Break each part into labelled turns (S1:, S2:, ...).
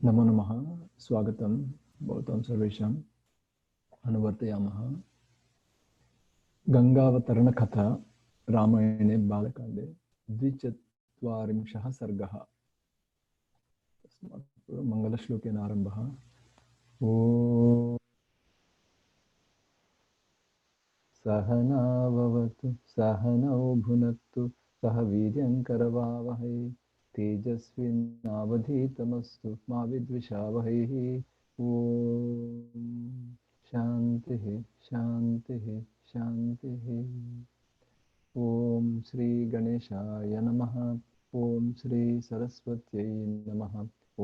S1: नमो नमः। स्वागतं भवतां सर्वेषाम्। अनुवर्तयामः। गङ्गावतरणकथा रामायणे बालकाण्डे 24 सर्गः। तस्मात् पूर्वं मङ्गलश्लोकेन आरम्भः। ॐ सहनाववतु सहनौ भुनक्तु सह वीर्यङ्करवावहै तेजस्विनावधीतमस्तु मा विद्विषावहैः। ॐ शान्तिः शान्तिः शान्तिः। ॐ श्री गणेशाय नमः। ॐ श्री सरस्वत्यै नमः।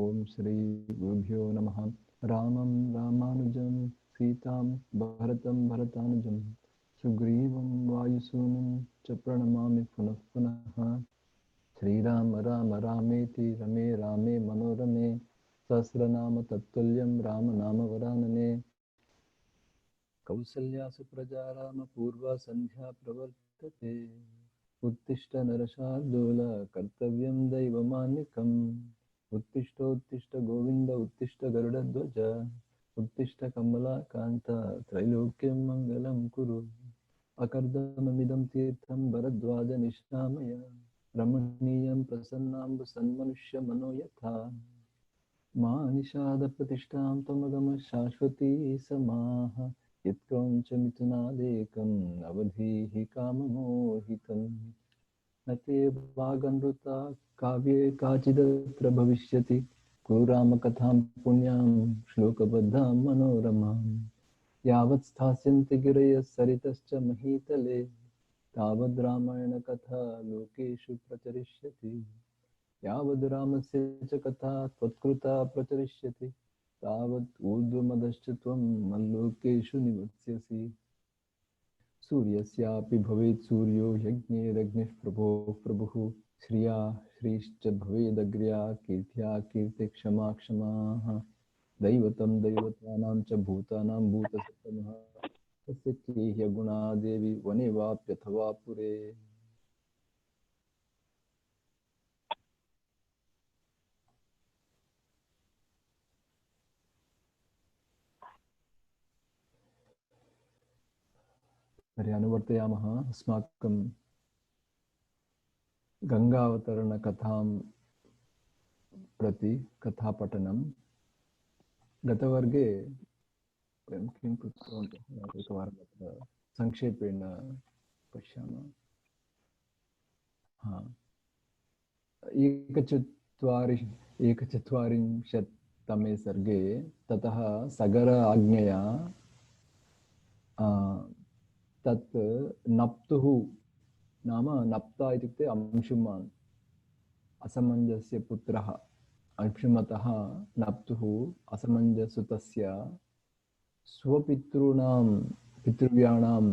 S1: ॐ श्री गुरुभ्यो नमः। रामं रामानुजं सीतां भरतं भरतानुजं सुग्रीवं वायुसूनं च प्रणमामि पुनः पुनः। श्रीराम राम रामेति रमे रामे मनोरमे सहस्रनाम तत्तुल्यं राम नाम वरानने। कौसल्या सुप्रजा राम पूर्वा संध्या प्रवर्तते। उत्तिष्ठ नरशार्दूल कर्तव्यं दैवमान्निकम्। उत्तिष्ठोत्तिष्ठ गोविन्द उत्तिष्ठ गरुडध्वज उत्तिष्ठ कमलाकान्त त्रैलोक्यं मङ्गलं कुरु। अकर्दममिदं तीर्थं भरद्वाजनिशामय रमणीयं प्रसन्नाम्ब सन्मनुष्यमनो यथा मानिषादप्रतिष्ठां त्वमगमः शाश्वती समाः यत्क्रौञ्चमिथुनादेकं नवधीः काममोहितम् न ते वागनृता काव्ये काचिदत्र भविष्यति कुरु रामकथां पुण्यां श्लोकबद्धां मनोरमां यावत् स्थास्यन्ति गिरयः सरितश्च महीतले तावद् रामायणकथा लोकेषु प्रचरिष्यति। यावद् रामस्य च कथा त्वत्कृता प्रचरिष्यति तावत् ऊर्ध्वमदश्च त्वं मल्लोकेषु निवत्स्यसि। सूर्यस्यापि भवेत् सूर्यो यज्ञैरग्निः प्रभोः प्रभुः श्रिया श्रीश्च भवेदग्र्या कीर्त्या कीर्तिक्षमा क्षमाः दैवतं दैवतानां च भूतानां भूतसत्तमः तस्य केह्यगुणा देवी वने वाप्यथवा पुरे। तर्हि अनुवर्तयामः। अस्माकं गङ्गावतरणकथां प्रति कथापठनं गतवर्गे वयं किं कृतवन्तः एकवारम् अत्र संक्षेपेण पश्यामः। हा, एकचत्वारिंशत्तमे सर्गे ततः सगर आज्ञया तत् नप्तुः नाम नप्ता इत्युक्ते अंशुमान् असमञ्जस्य पुत्रः अंशुमतः नप्तुः असमञ्जसुतस्य स्वपितॄणां पितृव्याणां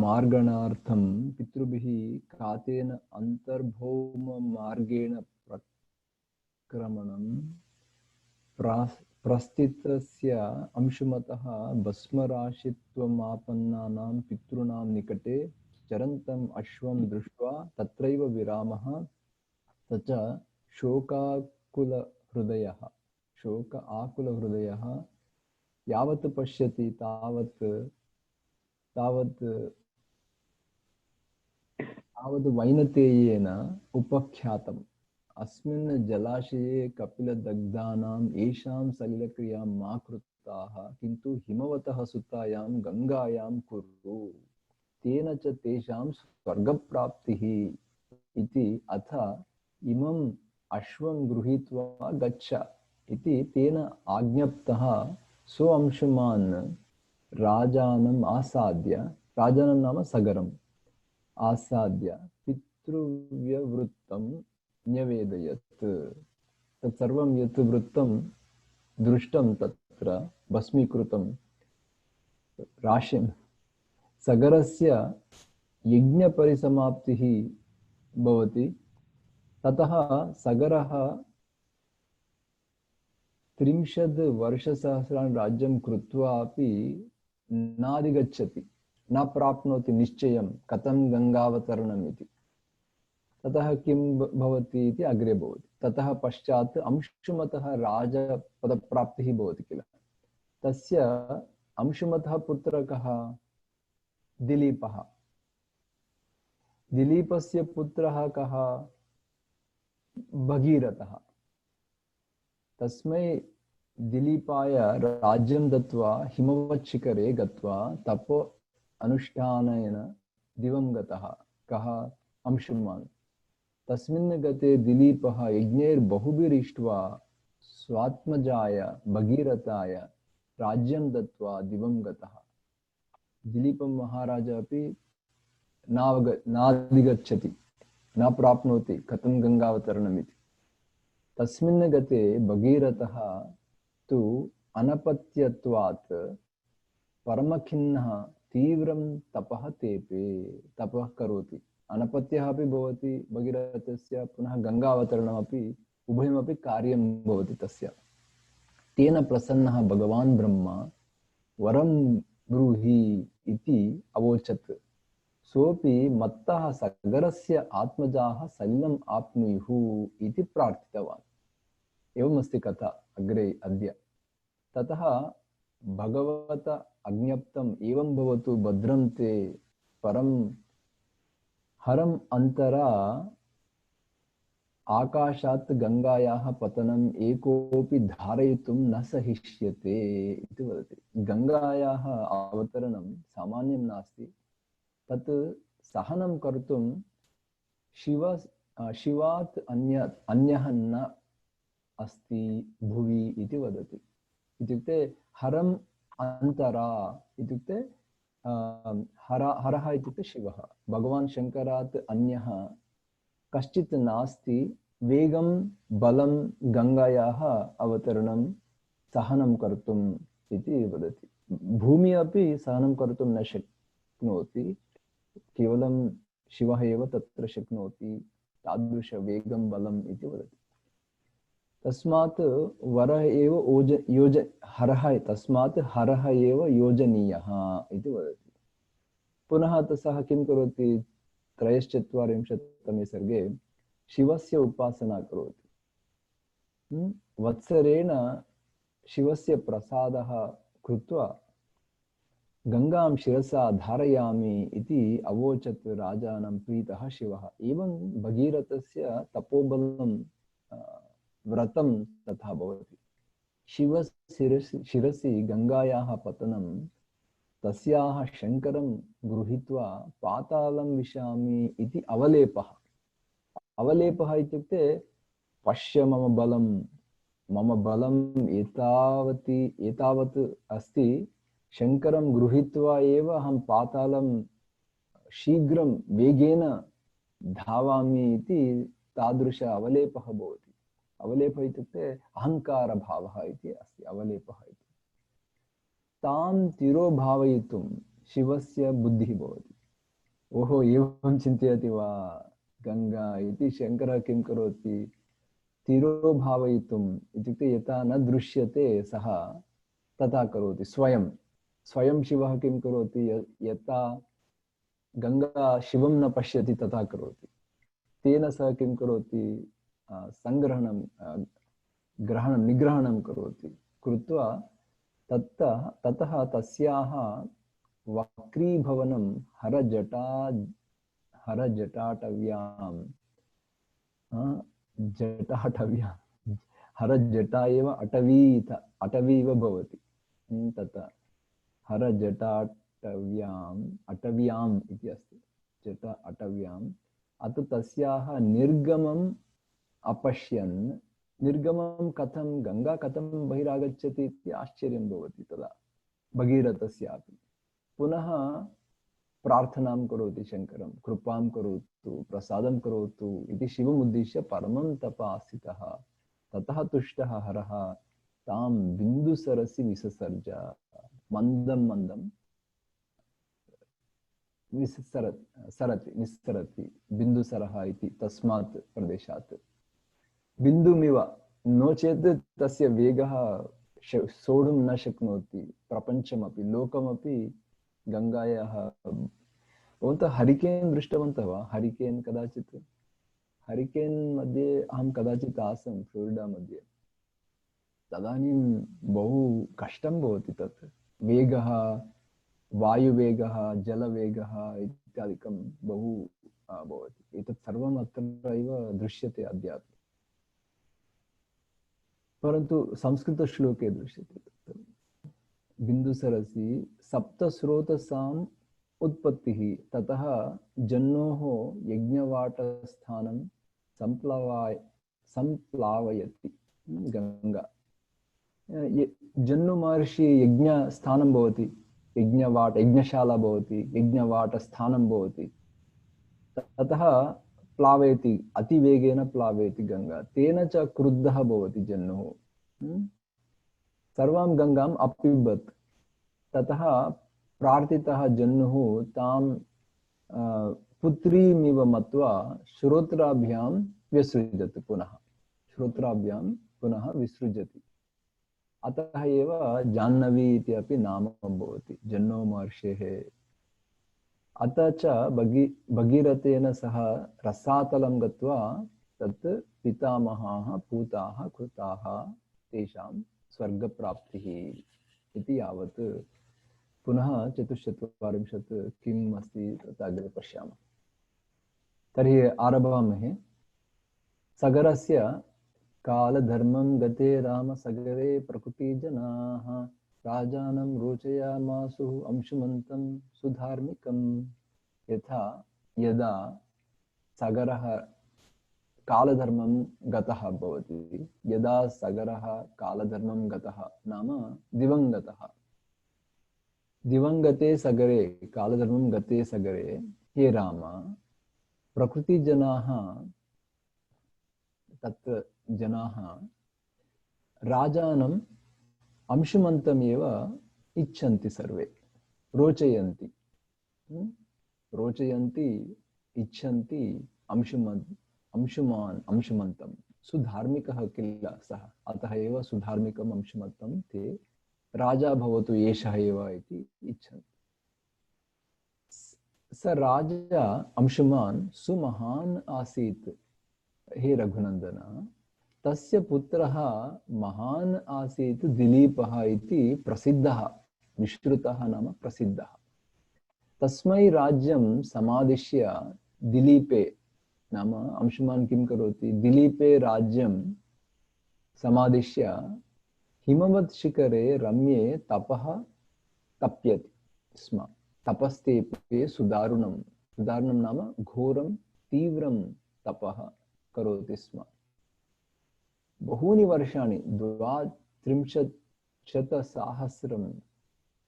S1: मार्गणार्थं पितृभिः कातेन अन्तर्भौममार्गेण प्रक्रमणं प्रस्थितस्य अंशुमतः भस्मराशित्वमापन्नानां पितॄणां निकटे चरन्तम् अश्वं दृष्ट्वा तत्रैव विरामः स च शोक आकुलहृदयः यावत् पश्यति तावत् वैनतेयेन उपख्यातम् अस्मिन् जलाशये कपिलदग्धानाम् येषां सलिलक्रियां मा कृताः किन्तु हिमवतः सुतायां गङ्गायां कुरु तेन च तेषां स्वर्गप्राप्तिः इति अथ इमम् अश्वं गृहीत्वा गच्छ इति तेन आज्ञप्तः स्वअंशुमान् राजानम् आसाद्य राजानं नाम सगरम् आसाद्य पितृव्यवृत्तं न्यवेदयत्। तत्सर्वं यत् वृत्तं दृष्टं तत्र भस्मीकृतं राशिं सगरस्य यज्ञपरिसमाप्तिः भवति। ततः सगरः 30 वर्षसहस्राणि राज्यं कृत्वा अपि नाधिगच्छति न प्राप्नोति निश्चयं कथं गङ्गावतरणम् इति। ततः किं भवति इति अग्रे भवति। ततः पश्चात् अंशुमतः राजपदप्राप्तिः भवति किल। तस्य अंशुमतः पुत्रः कः? दिलीपः। दिलीपस्य पुत्रः कः? भगीरथः। तस्मै दिलीपाय राज्यं दत्वा हिमवत्शिखरे गत्वा तपो अनुष्ठानेन दिवं गतः कः? अंशुमान्। तस्मिन् गते दिलीपः यज्ञैर्बहुभिरिष्ट्वा स्वात्मजाय भगीरथाय राज्यं दत्वा दिवं गतः। दिलीपं महाराजा अपि नाधिगच्छति, न प्राप्नोति कथं गङ्गावतरणमिति। तस्मिन् गते भगीरथः तु अनपत्यत्वात् परमखिन्नः तीव्रं तपः तेपे। तपः करोति, अनपत्यः अपि भवति भगीरथस्य, पुनः गङ्गावतरणमपि, उभयमपि कार्यं भवति तस्य। तेन प्रसन्नः भगवान् ब्रह्मा वरं ब्रूहि इति अवोचत्। सोऽपि मत्तः सगरस्य आत्मजाः सलिलम् आप्नुयुः इति प्रार्थितवान्। एवमस्ति कथा अग्रे अद्य। ततः भगवता अज्ञप्तम् एवं भवतु भद्रं ते परं हरम् अन्तरा आकाशात् गङ्गायाः पतनम् एकोऽपि धारयितुं न सहिष्यते इति वदति। गङ्गायाः अवतरणं सामान्यं नास्ति, तत् सहनं कर्तुं शिवात् अन्यः न अस्ति भुवि इति वदति। इत्युक्ते हरम् अन्तरा इत्युक्ते हरः इत्युक्ते शिवः, भगवान् शङ्करात् अन्यः कश्चित् नास्ति वेगं बलं गङ्गायाः अवतरणं सहनं कर्तुम् इति वदति। भूमि अपि सहनं कर्तुं न शक्नोति, केवलं शिवः एव तत्र शक्नोति तादृशवेगं बलम् इति वदति। तस्मात् वरः एव तस्मात् हरः एव योजनीयः इति वदति। पुनः सः किं करोति? 43तमे सर्गे शिवस्य उपासना करोति। वत्सरेण शिवस्य प्रसादः कृत्वा गंगां शिरसा धारयामि इति अवोचत् राजानं प्रीतः शिवः। एवं भगीरथस्य तपोबलं व्रतं तथा भवति। शिरसि गंगायाः पतनं तस्याः शङ्करं गृहीत्वा पातालं विशामि इति अवलेपः। अवलेपः इत्युक्ते पश्य मम बलम् एतावत् अस्ति, शङ्करं गृहीत्वा एव अहं पातालं शीघ्रं वेगेन धावामि इति तादृश अवलेपः भवति। अवलेपः इत्युक्ते अहङ्कारभावः इति अस्ति अवलेपः इति। तां तिरोभावयितुं शिवस्य बुद्धिः भवति। ओहो, एवं चिन्तयति वा गङ्गा इति। शङ्करः किं करोति? तिरोभावयितुम् इत्युक्ते यथा न दृश्यते सः तथा करोति। स्वयं शिवः किं करोति? यथा गङ्गा शिवं न पश्यति तथा करोति। तेन सः किं करोति? निग्रहणं करोति। कृत्वा ततः तस्याः वक्रीभवनं हरजटा एव अटवीव भवति। तथा अटव्याम् इति अस्ति, जटा अटव्याम्। अत तस्याः निर्गमम् अपश्यन्, निर्गमं कथं, गंगा कथं बहिरागच्छति इति आश्चर्यं भवति तदा भगीरथस्यापि। पुनः प्रार्थनां करोति शङ्करं, कृपां करोतु, प्रसादं करोतु इति शिवमुद्दिश्य परमं तपासितः। ततः तुष्टः हरः तां बिन्दुसरसि विससर्ज। मन्दं निस्सरति बिन्दुसरः इति तस्मात् प्रदेशात्। बिन्दुमिव, नो चेत् तस्य वेगः सोढुं न शक्नोति प्रपञ्चमपि लोकमपि गङ्गायाः। भवन्तः हरिकेन् दृष्टवन्तः वा? हरिकेन् कदाचित् हरिकेन् मध्ये अहं कदाचित् आसं फ्लोरिडा मध्ये। तदानीं बहु कष्टं भवति तत्। वेगः, वायुवेगः, जलवेगः इत्यादिकं बहु भवति। एतत् सर्वम् अत्र एव दृश्यते अद्यापि। परन्तु संस्कृतश्लोके दृश्यते तत्। बिन्दुसरसि सप्तस्रोतसाम् उत्पत्तिः, ततः जह्नोः यज्ञवाटस्थानं संप्लावयति गंगा। जह्नु महर्षि यज्ञस्थानं भवति, यज्ञशाला भवति, यज्ञवाटस्थानं भवति, ततः प्लावयति, अतिवेगेन प्लावयति गंगा। तेन च क्रुद्धः भवति जह्नुः, सर्वां गंगाम् अपिबत्। ततः प्रार्थितः जह्नुः तां पुत्रीमिव मत्वा श्रोत्राभ्यां व्यसृजति, श्रोत्राभ्यां पुनः विसृजति। अतः एव जाह्नवी इति अपि नाम भवति जह्नोः महर्षेः। अतः च भगीरथेन सह रसातलं गत्वा तत् पितामहाः पूताः कृताः तेषां स्वर्गप्राप्तिः इति यावत्। पुनः 44 किम् अस्ति तत् अग्रे पश्यामः। तर्हि आरभामहे। सगरस्य कालधर्मं गते राम सगरे प्रकृतिजनाः राजानं रोचयामासुः अंशुमन्तं सुधार्मिकं। यथा यदा सगरः कालधर्मं गतः भवति, यदा सगरः कालधर्मं गतः नाम दिवंगतः, दिवंगते सगरे कालधर्मं गते सगरे हे राम प्रकृतिजनाः, तत्र जनाः राजानम् अंशुमन्तमेव इच्छन्ति, सर्वे रोचयन्ति, रोचयन्ति इच्छन्ति अंशुमान् अंशुमन्तं। सुधार्मिकः किल सः, अतः एव सुधार्मिकम् अंशुमन्तं ते राजा भवतु एषः एव इति इच्छन्ति। स राजा अंशुमान् सुमहान् आसीत् हे रघुनन्दन, तस्य पुत्रः महान् आसीत् दिलीपः इति प्रसिद्धः, विश्रुतः नाम प्रसिद्धः। तस्मै राज्यं समादिश्य दिलीपे, नाम अंशुमान् किं करोति, दिलीपे राज्यं समादिश्य हिमवत् शिखरे रम्ये तपः तप्यति स्म। तपस्तेपे सुदारुणं, सुदारुणं नाम घोरं तीव्रं तपः करोति स्म। बहूनि वर्षाणि 32,000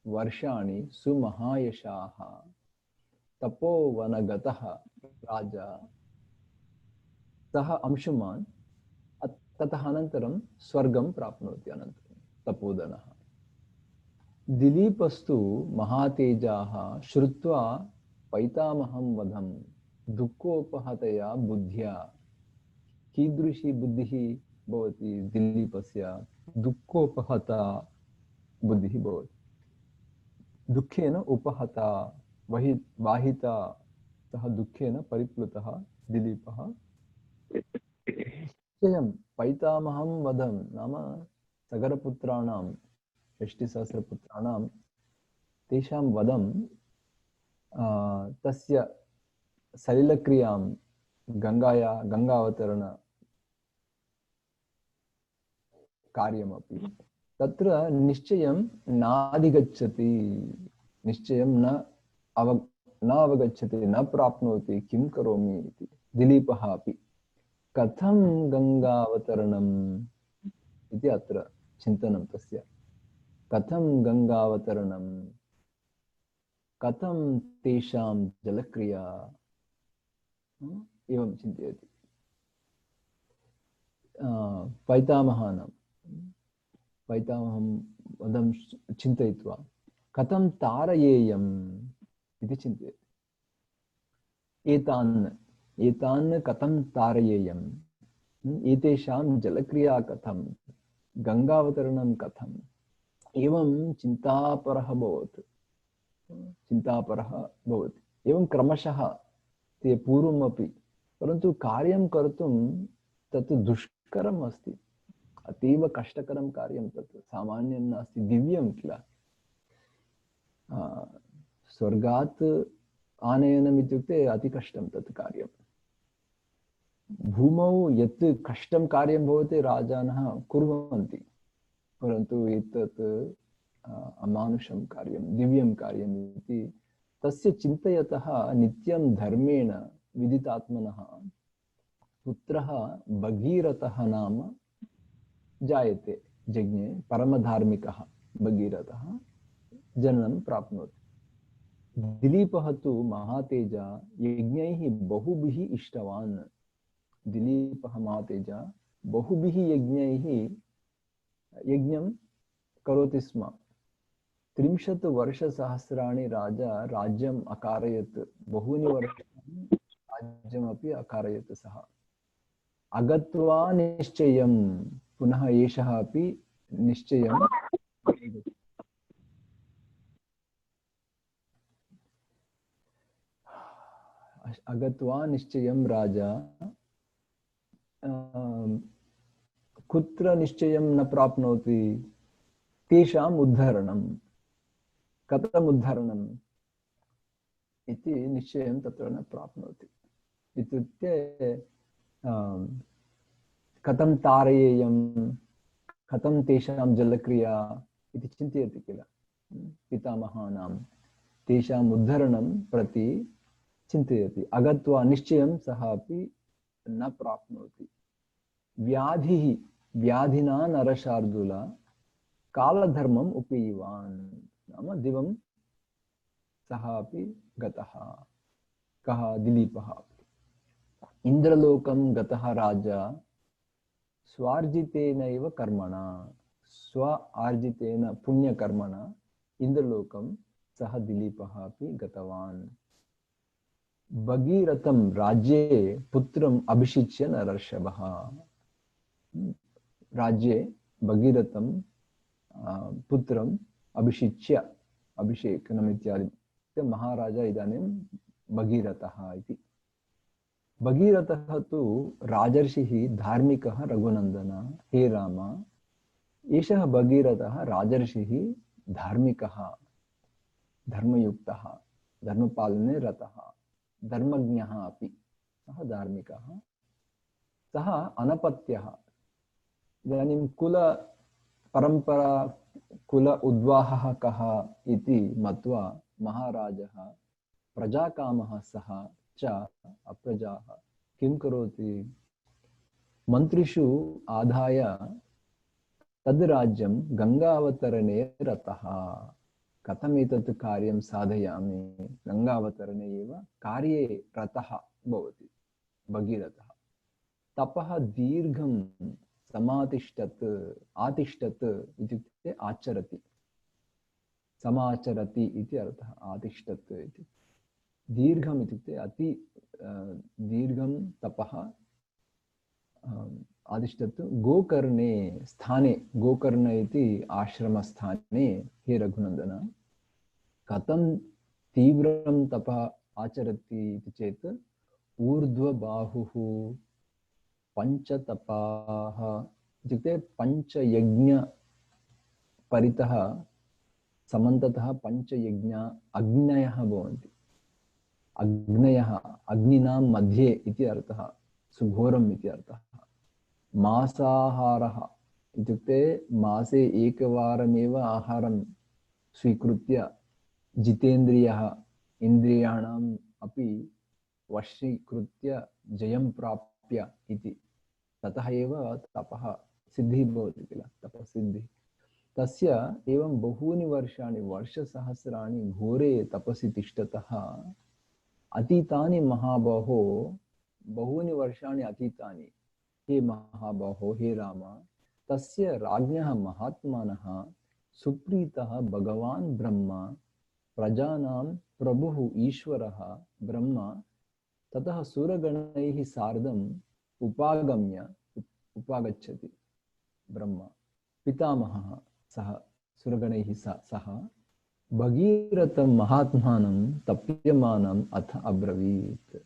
S1: वर्षाणि सुमहायशाः तपोवनगतः राजा सः अंशुमान् ततः अनन्तरं स्वर्गं प्राप्नोति, अनन्तरं तपोधनः। दिलीपस्तु महातेजाः श्रुत्वा पैतामहं वधं दुःखोपहतया बुद्ध्या। कीदृशी बुद्धिः भवति दिलीपस्य, दुःखोपहता बुद्धिः भवति। दुःखेन उपहता, वाहिता, सः दुःखेन परिप्लुतः दिलीपः। निश्चयं पैतामहं वधं नाम सगरपुत्राणां, षष्टिसहस्रपुत्राणां तेषां वधं, तस्य सलिलक्रियां गंगावतरण कार्यमपि तत्र निश्चयं नाधिगच्छति, निश्चयं न अवगच्छति, न प्राप्नोति, किं करोमि इति दिलीपः अपि। कथं गंगावतरणम् इति अत्र चिन्तनं तस्य। कथं गंगावतरणं, कथं तेषां जलक्रिया, एवं चिन्तयति। पैतामहं वधं चिन्तयित्वा कथं तारयेयम् इति चिन्तयति। एतान् कथं तारयेयम्, एतेषां जलक्रिया कथं, गंगावतरणं कथम्, एवं चिन्तापरः भवति। एवं क्रमशः ते पूर्वमपि परन्तु कार्यं कर्तुं तत् दुष्करम् अस्ति, अतीव कष्टकरं कार्यं तत्, सामान्यं नास्ति, दिव्यं किल। स्वर्गात् आनयनम् इत्युक्ते अति कष्टं तत् कार्यं। भूमौ यत् कष्टं कार्यं भवति राजानः कुर्वन्ति, परन्तु एतत् अमानुषं कार्यं, दिव्यं कार्यम् इति तस्य चिन्तयतः नित्यं धर्मेण विदितात्मनः पुत्रः भगीरथः नाम जायते जज्ञे, परमधार्मिकः भगीरथः जननं प्राप्नोति। दिलीपः तु महातेजा यज्ञैः बहुभिः इष्टवान्। दिलीपः महातेजा बहुभिः यज्ञैः यज्ञं करोति स्म। 30 वर्षसहस्राणि राजा राज्यम् अकारयत्, बहूनि वर्षाणि राज्यमपि अकारयत् सः। अगत्वा निश्चयं, पुनः एषः अपि निश्चयं अगत्वा निश्चयं राजा कुत्र निश्चयं न प्राप्नोति, तेषाम् उद्धरणं, कथम् उद्धरणम् इति निश्चयं तत्र न प्राप्नोति। इत्युक्ते कथं तारयेयं, कथं तेषां जलक्रिया इति चिन्तयति किल पितामहानां, तेषाम् उद्धरणं प्रति चिन्तयति। अगत्वा निश्चयं सः अपि न प्राप्नोति। व्याधिः, व्याधिना नरशार्दूला कालधर्मम् उपैवान्, नाम दिवं सः अपि गतः। कः? दिलीपः। इन्द्रलोकं गतः राजा स्वार्जितेनैव कर्मणा, स्व आर्जितेन पुण्यकर्मणा इन्द्रलोकं सः दिलीपः अपि गतवान्। भगीरथं राज्ये पुत्रम् अभिषिच्य नरर्षभः। राज्ये भगीरथं पुत्रम् अभिषिच्य, अभिषेकनम् इत्यादि, महाराजा इदानीं भगीरथः इति। भगीरथः तु राजर्षिः धार्मिकः रघुनन्दन, हे राम, एषः भगीरथः राजर्षिः धार्मिकः, धर्मयुक्तः, धर्मपालने रतः, धर्मज्ञः अपि, सः धार्मिकः, सः अनपत्यः। इदानीं कुल परम्परा, कुल उद्वाहः कः इति मत्वा महाराजः प्रजाकामः सः च अप्रजाः किं करोति? मन्त्रिषु आदाय तद् राज्यं गङ्गावतरणे रतः। कथम् एतत् कार्यं साधयामि? गङ्गावतरणे एव कार्ये रतः भवति भगीरथः। तपः दीर्घं समातिष्ठत्, आतिष्ठत् इत्युक्ते आचरति, समाचरति इति अर्थः। आतिष्ठत् इति दीर्घम् इत्युक्ते अति दीर्घं तपः। आतिष्ठत् गोकर्णे स्थाने, गोकर्ण इति आश्रमस्थाने, हे रघुनन्दन, कथं तीव्रं तपः आचरति इति चेत् ऊर्ध्वबाहुः पञ्चतपाः इत्युक्ते पञ्चयज्ञ परितः समन्ततः पञ्चयज्ञ अग्नयः भवन्ति। अग्नयः, अग्निनां मध्ये इति अर्थः, सुघोरम् इति अर्थः। मासाहारः इत्युक्ते मासे एकवारमेव आहारं स्वीकृत्य जितेन्द्रियः, इन्द्रियाणाम् अपि वशीकृत्य जयं प्राप्य इति, ततः एव तपः सिद्धिः भवति किल, तपसिद्धिः। तस्य एवं बहूनि वर्षाणि, वर्षसहस्राणि घोरे तपसि तिष्ठतः अतीतानि महाबाहो, बहूनि वर्षाणि अतीतानि, हे महाबाहो, हे राम, तस्य राज्ञः महात्मानः सुप्रीतः भगवान् ब्रह्मा, प्रजानां प्रभुः ईश्वरः ब्रह्मा, ततः सुरगणैः सार्धम् उपागच्छति। ब्रह्मा पितामहः सः, सुरगणैः सह भगीरथं महात्मानं तप्यमानम् अथ अब्रवीत्।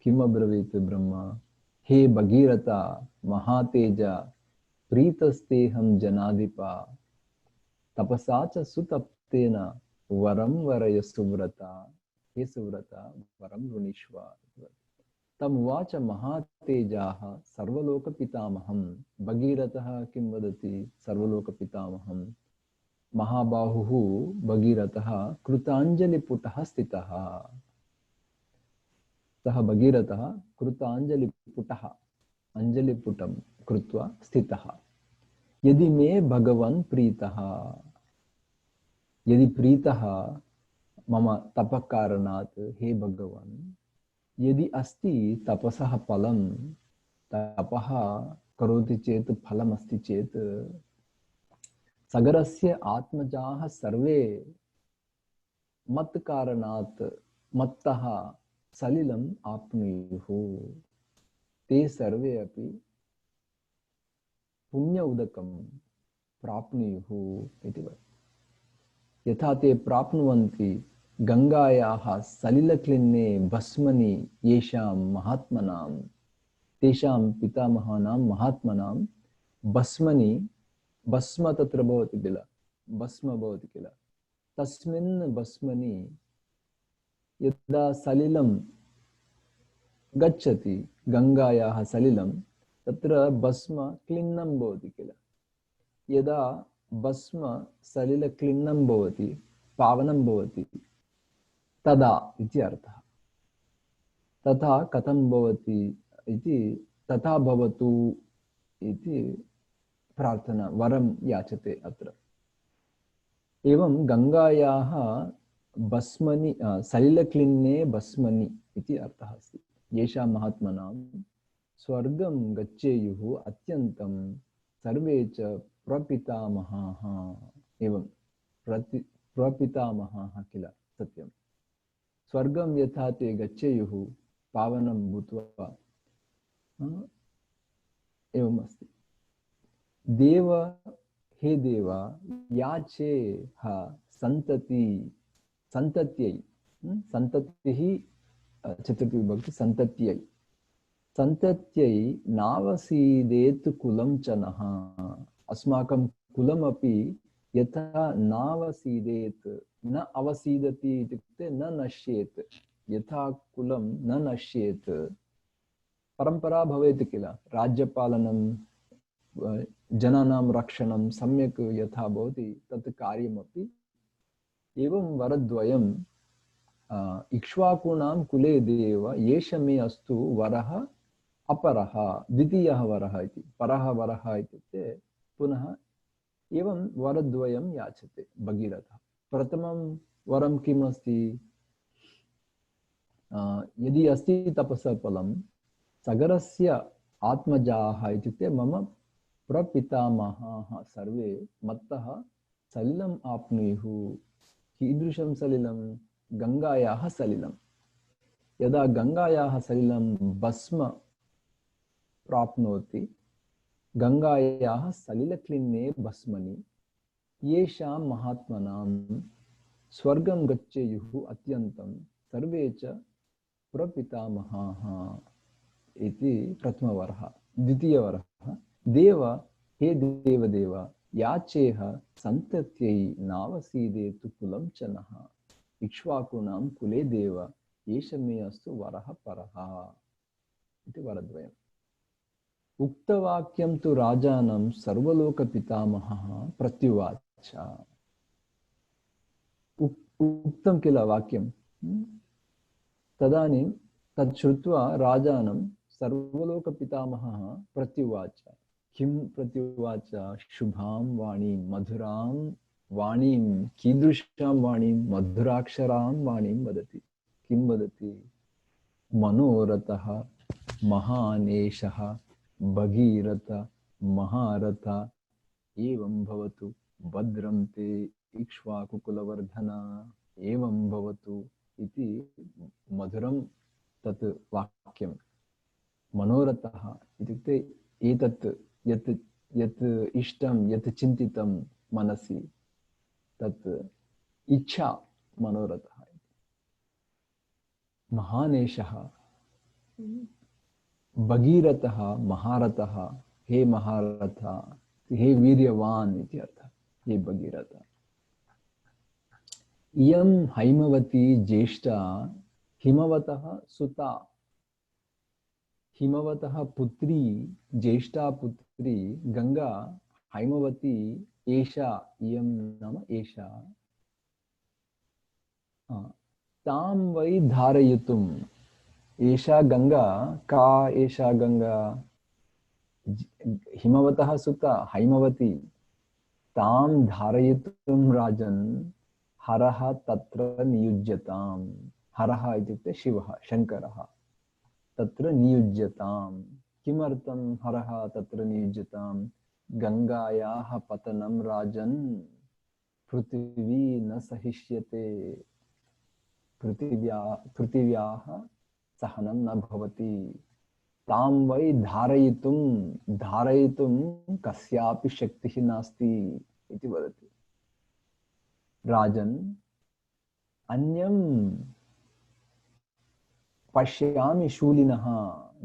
S1: किम अब्रवीत ब्रह्मा, हे भगीरथा महातेजा प्रीतस्तेहं जनाधिपा तपसा च सुतप्तेन वरं वरय सुव्रता, हे सुव्रता वरं वृणीष्व। तमुवाच महातेजाः सर्वलोकपितामहं, भगीरथः किं वदति, सर्वलोकपितामहं महाबाहुः भगीरथः कृताञ्जलिपुटः स्थितः। सः भगीरथः कृताञ्जलिपुटः, अञ्जलिपुटं कृत्वा स्थितः। यदि मे भगवन् प्रीतः, यदि प्रीतः मम तपकारणात् हे भगवन्, यदि अस्ति तपसः फलं, तपः करोति चेत् फलमस्ति चेत्, सगरस्य आत्मजाः सर्वे मत्कारणात् मत्तः सलिलम् आप्नुयुः, ते सर्वे अपि पुण्य उदकं प्राप्नुयुः इति वदति। यथा ते प्राप्नुवन्ति गंगायाः सलिलक्लिन्ने भस्मनि येषां महात्मनां, तेषां पितामहानां महात्मनां भस्मनि, भस्म तत्र भवति किल, भस्म भवति किल, तस्मिन् भस्मनि यदा सलिलं गच्छति, गंगायाः सलिलं, तत्र भस्म क्लिन्नं भवति किल, यदा भस्म सलिल क्लिन्नं भवति, पावनं भवति, तदा इति अर्थः। तथा कथं भवति इति, तथा भवतु इति प्रार्थना, वरं याचते अत्र। एवं गंगायाः भस्मनि, सलिलक्लिन्ने भस्मनि इति अर्थः अस्ति। येषां महात्मनां स्वर्गं गच्छेयुः अत्यन्तं सर्वे च प्रपितामहाः, एवं प्रपितामहाः किल, सत्यं। स्वर्गं यथा ते गच्छेयुः पावनं भूत्वा, एवम् अस्ति। देव, हे देव, याचेह सन्तति, सन्तत्यै, सन्ततिः चतुर्थी विभक्ति, सन्तत्यै, सन्तत्यै नावसीदेत् कुलं च नः, अस्माकं कुलमपि यथा नावसीदेत्, न अवसीदति इत्युक्ते न नश्येत्, यथा कुलं न नश्येत्, परंपरा भवेत् किल, राज्यपालनं, जनानां रक्षणं सम्यक् यथा भवति तत् कार्यमपि एवं वरद्वयं इक्ष्वाकूणां कुले देव एष मे अस्तु वरः अपरः, द्वितीयः वरः इति, परः वरः इत्युक्ते पुनः एवं वरद्वयं याचते भगीरथः। प्रथमं वरं किम् अस्ति, यदि अस्ति तपसः फलं, सगरस्य आत्मजाः इत्युक्ते मम प्रपितामहाः सर्वे मत्तः सलिलम् आप्नुयुः। कीदृशं सलिलं, गंगायाः सलिलं। यदा गंगायाः सलिलं भस्म प्राप्नोति, गंगायाः सलिलक्लिन्ने भस्मनि येषां महात्मनां स्वर्गं गच्छेयुः अत्यन्तं सर्वे च प्रपितामहाः इति प्रथमवरः। द्वितीयवरः, देव, हे देवदेव, याचेह सन्तत्यै नावसीदेतु कुलं च नः, इक्ष्वाकूणां कुले देव एष मे अस्तु वरः परः इति वरद्वयम्। उक्तवाक्यं तु राजानं सर्वलोकपितामहः प्रत्युवाच। उक्तं किल वाक्यं, तदानीं तत् श्रुत्वा राजानं सर्वलोकपितामहः प्रत्युवाच। किं प्रत्युवाच, शुभां वाणीं, मधुरां वाणीं, कीदृशां वाणीं, मधुराक्षरां वाणीं वदति। किं वदति, मनोरथः महानेशः भगीरथ महारथ एवं भवतु भद्रं ते इक्ष्वाकुकुलवर्धना, एवं भवतु इति मधुरं तत् वाक्यं। मनोरथः इत्युक्ते एतत् यत् यत् इष्टं, यत् चिन्तितं मनसि, तत् इच्छा मनोरथः। महानेशः भगीरथः महारथः, हे महारथ, हे वीर्यवान इति अर्थः, हे भगीरथ। इयं हैमवती ज्येष्ठा हिमवतः सुता, हिमवतः पुत्री ज्येष्ठा पुत्री गंगा हैमवती एषा, इयं नाम एषा, तां वै धारयितुम्, एषा गंगा, का एषा गंगा, हिमवतः सुता हैमवती, तां धारयितुं राजन् हरः तत्र नियुज्यताम्, हरः इत्युक्ते शिवः शङ्करः, तत्र नियुज्यताम्। किमर्थं हरः तत्र नियुज्यताम्? गंगायाः पतनं राजन् पृथिवी न सहिष्यते, पृथिव्याः सहनं न भवति, तां वै धारयितुं, धारयितुं कस्यापि शक्तिः नास्ति इति वदति। राजन् अन्यं पश्यामि शूलिनः,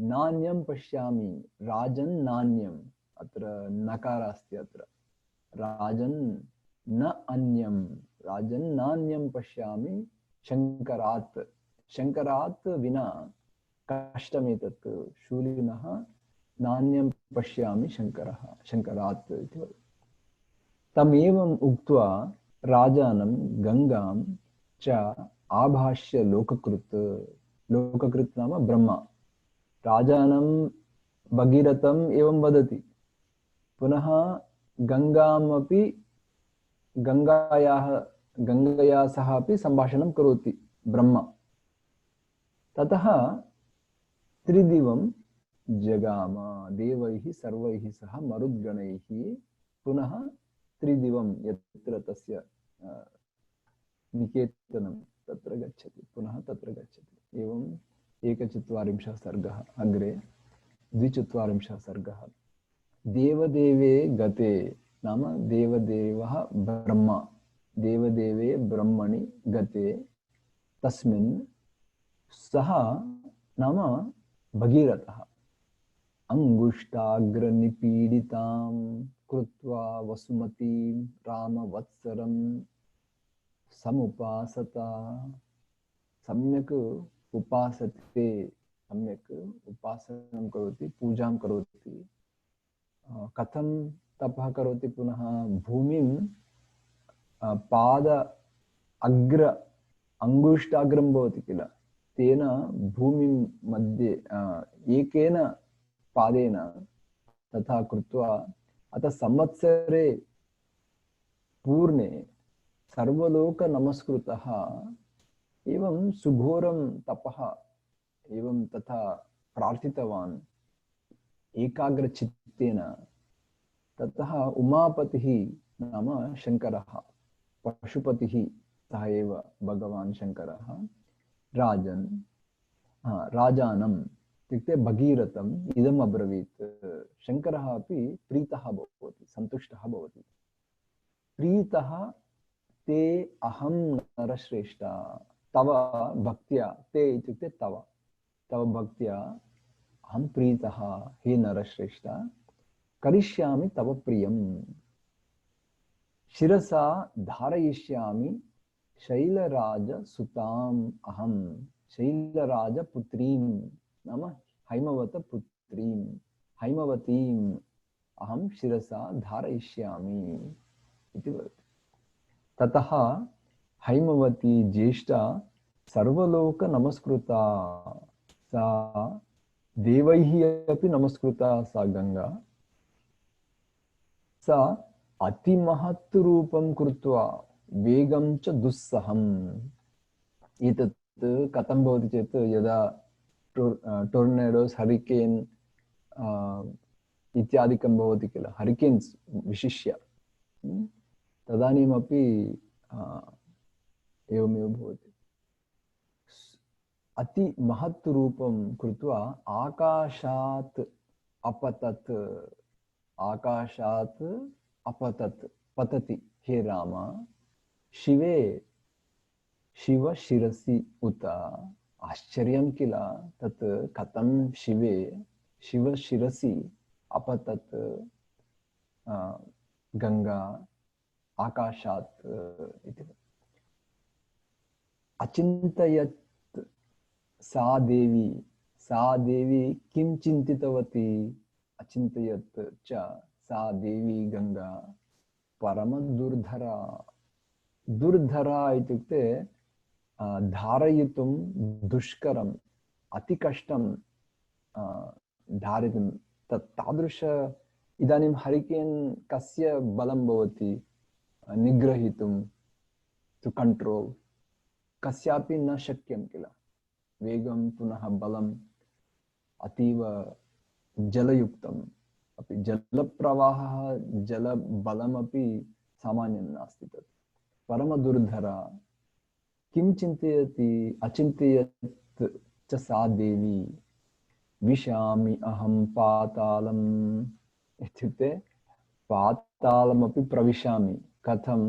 S1: नान्यं पश्यामि, राजन् नान्यम्, अत्र नकार अस्ति, अत्र राजन् न अन्यं, राजन् नान्यं पश्यामि शङ्करात्, शङ्करात् विना कष्टमेतत्, शूलिनः नान्यं पश्यामि शङ्करः, शङ्करात् इति वदति। तमेवम् उक्त्वा राजानं गंगां च आभाष्य लोककृत्, लोककृत् नाम ब्रह्मा, राजानं भगीरथम् एवं वदति, पुनः गंगामपि, गंगया सह अपि संभाषणं करोति ब्रह्मा। ततः त्रिदिवं जगाम देवैः सर्वैः सह मरुद्गणैः, पुनः त्रिदिवं यत्र तस्य निकेतनं तत्र गच्छति, पुनः तत्र गच्छति। एवं 41 सर्गः, अग्रे 42 सर्गः। देवदेवे गते नाम देवदेवः ब्रह्मा, देवदेवे ब्रह्मणि गते तस्मिन् सः नाम भगीरथः अंगुष्ठाग्रनिपीडितां कृत्वा वसुमतीं रामवत्सरं समुपासता, सम्यक् उपासते, सम्यक् उपासनं करोति, पूजां करोति। कथं तपः करोति? पुनः भूमिं पाद अग्र, अंगुष्ठाग्रं भवति किल, तेन भूमिं मध्ये एकेन पादेन तथा कृत्वा, अतः संवत्सरे पूर्णे सर्वलोक नमस्कृतः, एवं सुघोरं तपः एवं तथा प्रार्थितवान् एकाग्रचित्तेन। ततः उमापतिः नाम शङ्करः, पशुपतिः सः एव भगवान् शङ्करः, राजन् राजानम् इत्युक्ते भगीरथम् इदम् अब्रवीत्। शङ्करः अपि प्रीतः भवति, सन्तुष्टः भवति। प्रीतः ते अहं नरश्रेष्ठ, तव भक्त्या, ते इत्युक्ते तव, तव भक्त्या अहं प्रीतः हे नरश्रेष्ठ, करिष्यामि तव प्रियं, शिरसा धारयिष्यामि शैलराजसुताम् अहं, शैलराजपुत्रीं नाम हैमवतपुत्रीं, हैमवतीम् अहं शिरसा धारयिष्यामि इति वदति। ततः हैमवती ज्येष्ठा सर्वलोक नमस्कृता, सा देवैः अपि नमस्कृता, सा गंगा, सा अतिमहत् रूपं कृत्वा वेगं च दुस्सहम्। एतत् कथं भवति चेत्, यदा टोर्नेडोस्, हरिकेन् इत्यादिकं भवति किल, हरिकेन्स् विशिष्य, तदानीमपि एवमेव भवति। अति महत् रूपं कृत्वा आकाशात् अपतत्, आकाशात् अपतत् पतति, हे राम, शिवे शिव शिरसि उत आश्चर्यं किल तत् कथं शिवशिरसि अपतत् गंगा आकाशात् इति अचिन्तयत् सा देवी किं चिन्तितवती अचिन्तयत् च सा देवी गंगा परम दुर्धरा दुर्धरा इत्युक्ते धारयितुं दुष्करम् अति कष्टं धारयितुं तादृश इदानीं हरिकेन् कस्य बलं भवति निग्रहीतुं टु कंट्रोल कस्यापि न शक्यं किल वेगं पुनः बलम् अतीव जलयुक्तम् अपि जलप्रवाहः जलबलमपि सामान्यं नास्ति तत् परमदुर्धरा किं चिन्तयति अचिन्तयत् च सा देवी विशामि अहं पातालम् इत्युक्ते पातालमपि प्रविशामि कथं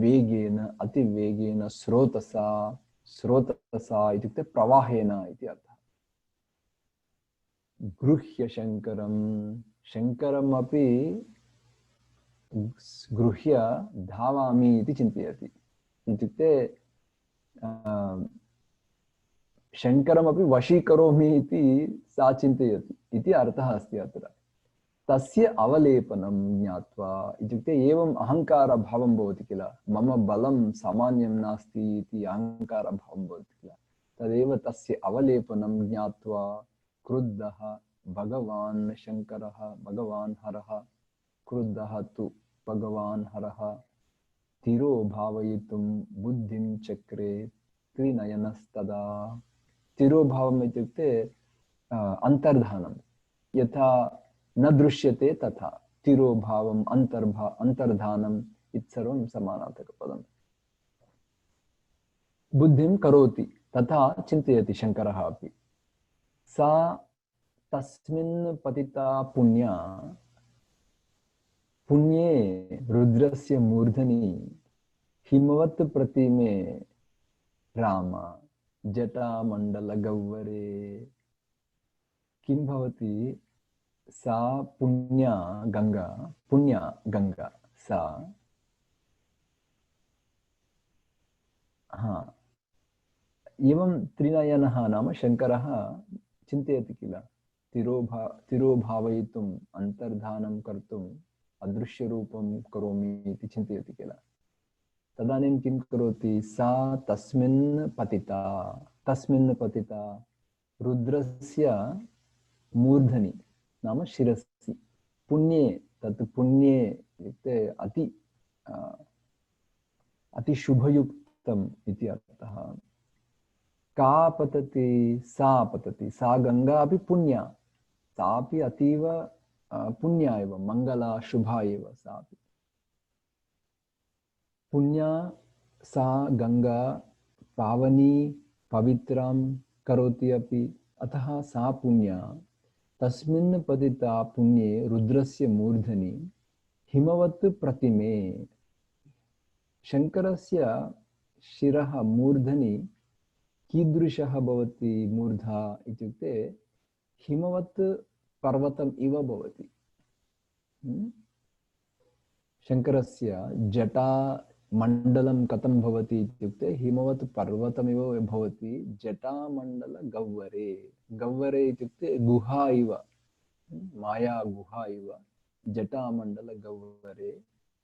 S1: वेगेन अतिवेगेन स्रोतसा स्रोतसा इत्युक्ते प्रवाहेन इति अर्थः गृह्य शङ्करं शङ्करमपि गृह्य धावामि इति चिन्तयति इत्युक्ते शङ्करमपि वशीकरोमि इति सा चिन्तयति इति अर्थः अस्ति अत्र तस्य अवलेपनं ज्ञात्वा इत्युक्ते एवम् अहङ्कारभावं भवति किल मम बलं सामान्यं नास्ति इति अहङ्कारभावं भवति किल तदेव तस्य अवलेपनं ज्ञात्वा क्रुद्धः भगवान् शङ्करः भगवान् हरः क्रुद्धः तु भगवान् हरः तिरो भावयितुं बुद्धिं चक्रे त्रिनयनस्तदा तिरोभावम् इत्युक्ते अन्तर्धानं यथा न दृश्यते तथा तिरोभावम् अन्तर्धानम् इत्सर्वं समानार्थकपदम् बुद्धिं करोति तथा चिन्तयति शङ्करः अपि सा तस्मिन् पतिता पुण्या पुण्ये रुद्रस्य मूर्धनि हिमवत् प्रतिमे राम जटामण्डलगह्वरे किं भवति सा पुण्या गंगा सा एवं त्रिनयनः नाम शङ्करः चिन्तयति किल तिरोभावयितुम् अन्तर्धानं कर्तुम् अदृश्यरूपं करोमि इति चिन्तयति किल तदानीं किं करोति सा तस्मिन् पतिता रुद्रस्य मूर्धनि नाम शिरसि पुण्ये तत् पुण्ये इत्युक्ते अति शुभयुक्तम् इति अर्थः का पतति सा गंगा अपि पुण्या सापि अतीव पुण्या एव मंगला शुभा एव सापि पुण्या सा गंगा पावनी पवित्रं करोति अपि अतः सा पुण्या तस्मिन् पतिता पुण्ये रुद्रस्य मूर्धनि हिमवत् प्रतिमे शङ्करस्य शिरः मूर्धनि कीदृशः भवति मूर्धा इत्युक्ते हिमवत् पर्वतम् इव भवति शङ्करस्य जटा मण्डलं कथं भवति इत्युक्ते हिमवत् पर्वतमिव भवति जटामण्डल गह्वरे इत्युक्ते गुहा इव माया गुहा इव जटामण्डल गह्वरे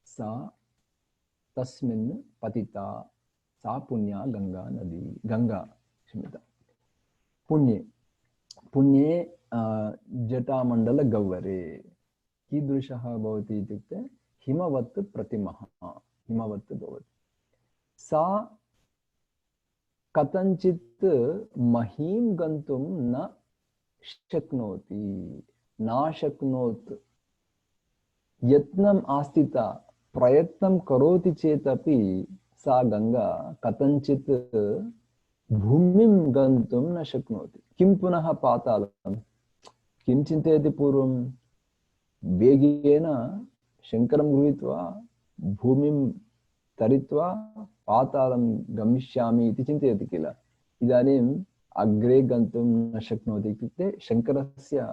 S1: सा तस्मिन् पतिता सा पुण्या गंगा क्षम्यतां पुण्ये जटामण्डल गह्वरे कीदृशः भवति इत्युक्ते हिमवत् प्रतिमः हिमवत् भवति सा कथञ्चित् महीं गन्तुं न शक्नोत् यत्नम् आस्थिता प्रयत्नं करोति चेदपि सा गंगा कथञ्चित् भूमिं गन्तुं न शक्नोति किं पुनः पातालं किं चिन्तयति पूर्वं वेगेन शङ्करं गृहीत्वा भूमिं तरित्वा पातालं गमिष्यामि इति चिन्तयति किल इदानीम् अग्रे गन्तुं न शक्नोति इत्युक्ते शङ्करस्य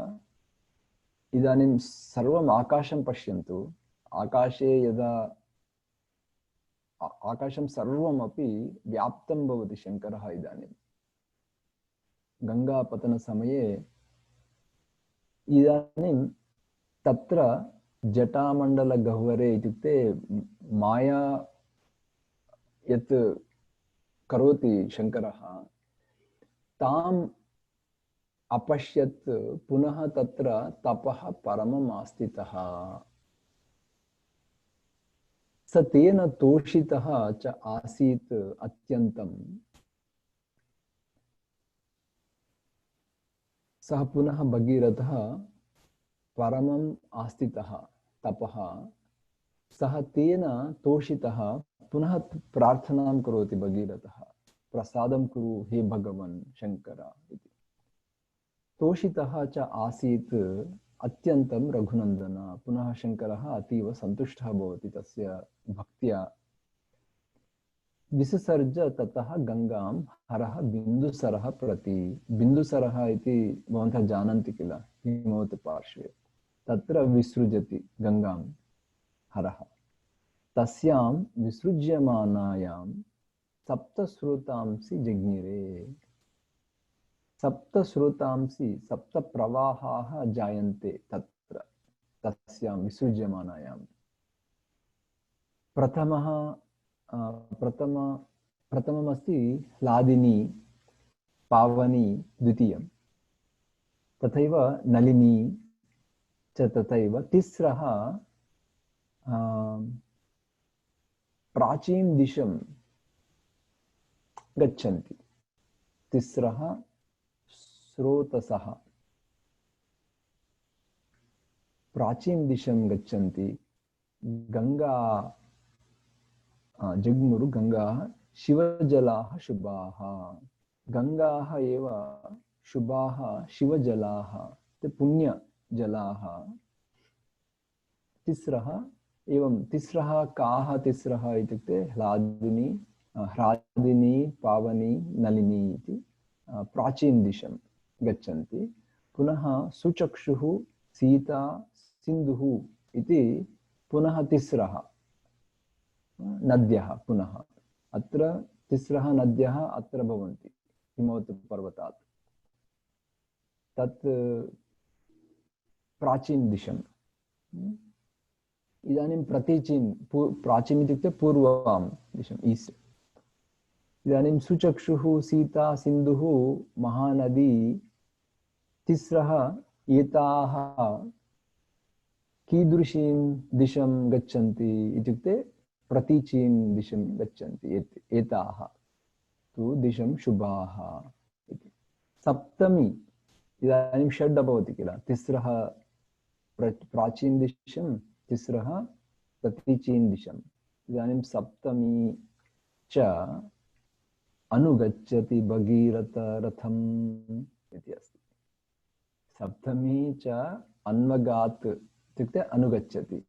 S1: इदानीं सर्वम् आकाशं पश्यन्तु आकाशे यदा आकाशं सर्वमपि व्याप्तं भवति शङ्करः इदानीं गङ्गापतनसमये इदानीं तत्र जटामण्डलगह्वरे इत्युक्ते माया यत् करोति शङ्करः ताम् अपश्यत् पुनः तत्र तपः परमम् आस्थितः स तेन तोषितः च आसीत् अत्यन्तं सः पुनः भगीरथः परमम् आस्थितः तपः सः तेन तोषितः पुनः प्रार्थनां करोति भगीरथः प्रसादं कुरु हे भगवन् शङ्कर इति तोषितः च आसीत् अत्यन्तं रघुनन्दन पुनः शङ्करः अतीव सन्तुष्टः भवति तस्य भक्त्या विससर्ज ततः गंगां हरः बिन्दुसरः प्रति बिन्दुसरः इति भवन्तः जानन्ति किल हिमवत्पार्श्वे तत्र विसृजति गंगां हरः तस्यां विसृज्यमानायां सप्तस्रोतांसि जज्ञिरे सप्तस्रोतांसि सप्तप्रवाहाः जायन्ते तत्र तस्यां विसृज्यमानायां प्रथममस्ति लादिनी पावनी द्वितीयं तथैव नलिनी च तथैव तिस्रः प्राचीं दिशं गच्छन्ति तिस्रः स्रोतसः प्राचीं दिशं गच्छन्ति गंगा जग्मुरु गंगाः शिवजलाः शुभाः गंगाः एव शुभाः शिवजलाः ते पुण्यजलाः तिस्रः एवं तिस्रः काः तिस्रः इत्युक्ते ह्लादिनी पावनी नलिनी इति प्राचीन दिशं गच्छन्ति पुनः सुचक्षुः सीता सिन्धुः इति पुनः तिस्रः नद्यः पुनः अत्र तिस्रः नद्यः अत्र भवन्ति हिमवत्पर्वतात् तत् प्राचीन दिशम् इदानीं प्राचीन इत्युक्ते पूर्वां दिशम् ईस्ट इदानीं सुचक्षुः सीता सिन्धुः महानदी तिस्रः एताः कीदृशीं दिशं गच्छन्ति इत्युक्ते प्रतीचीं दिशं गच्छन्ति एताः तु दिशं शुभाः इति सप्तमी इदानीं षड् भवति किल तिस्रः प्राचीन दिशं तिस्रः प्रतीचीं दिशम् इदानीं सप्तमी च अनुगच्छति भगीरथ रथम् इति अस्ति सप्तमी च अन्वगात् इत्युक्ते अनुगच्छति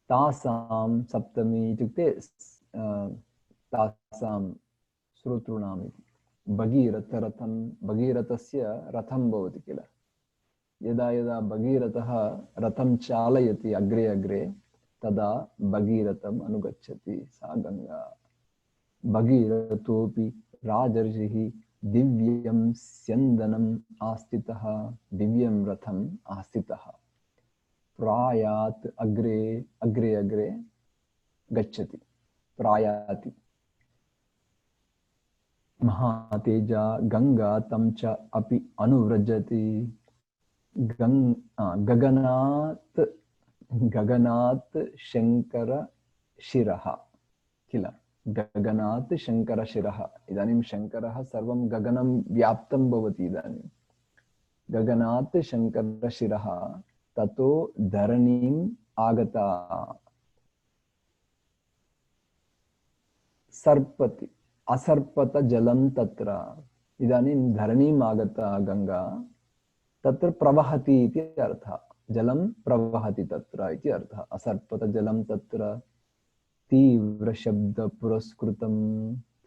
S1: तासां सप्तमी इत्युक्ते तासां श्रोतॄणाम् इति भगीरथरथं भगीरथस्य रथं भवति किल यदा यदा भगीरथः रथं चालयति अग्रे अग्रे तदा भगीरथम् अनुगच्छति सा गंगा भगीरथोऽपि राजर्षिः दिव्यं स्यन्दनम् आस्थितः दिव्यं रथम् आस्थितः प्रायात् अग्रे अग्रे अग्रे गच्छति प्रायाति महातेजा गंगा तं च अपि अनुव्रजति गगनात् शंकर शिरः किल गगनात् शंकर शिरः इदानीं शंकरः सर्वं गगनं व्याप्तं भवति इदानीं गगनात् शंकर शिरः ततो धरणीम् आगता सर्पति असर्पत जलं तत्र इदानीं धरणीम् आगता गंगा तत्र प्रवहति इति अर्थः जलं प्रवहति तत्र इति अर्थः असर्पत जलं तत्र तीव्र शब्द पुरस्कृतं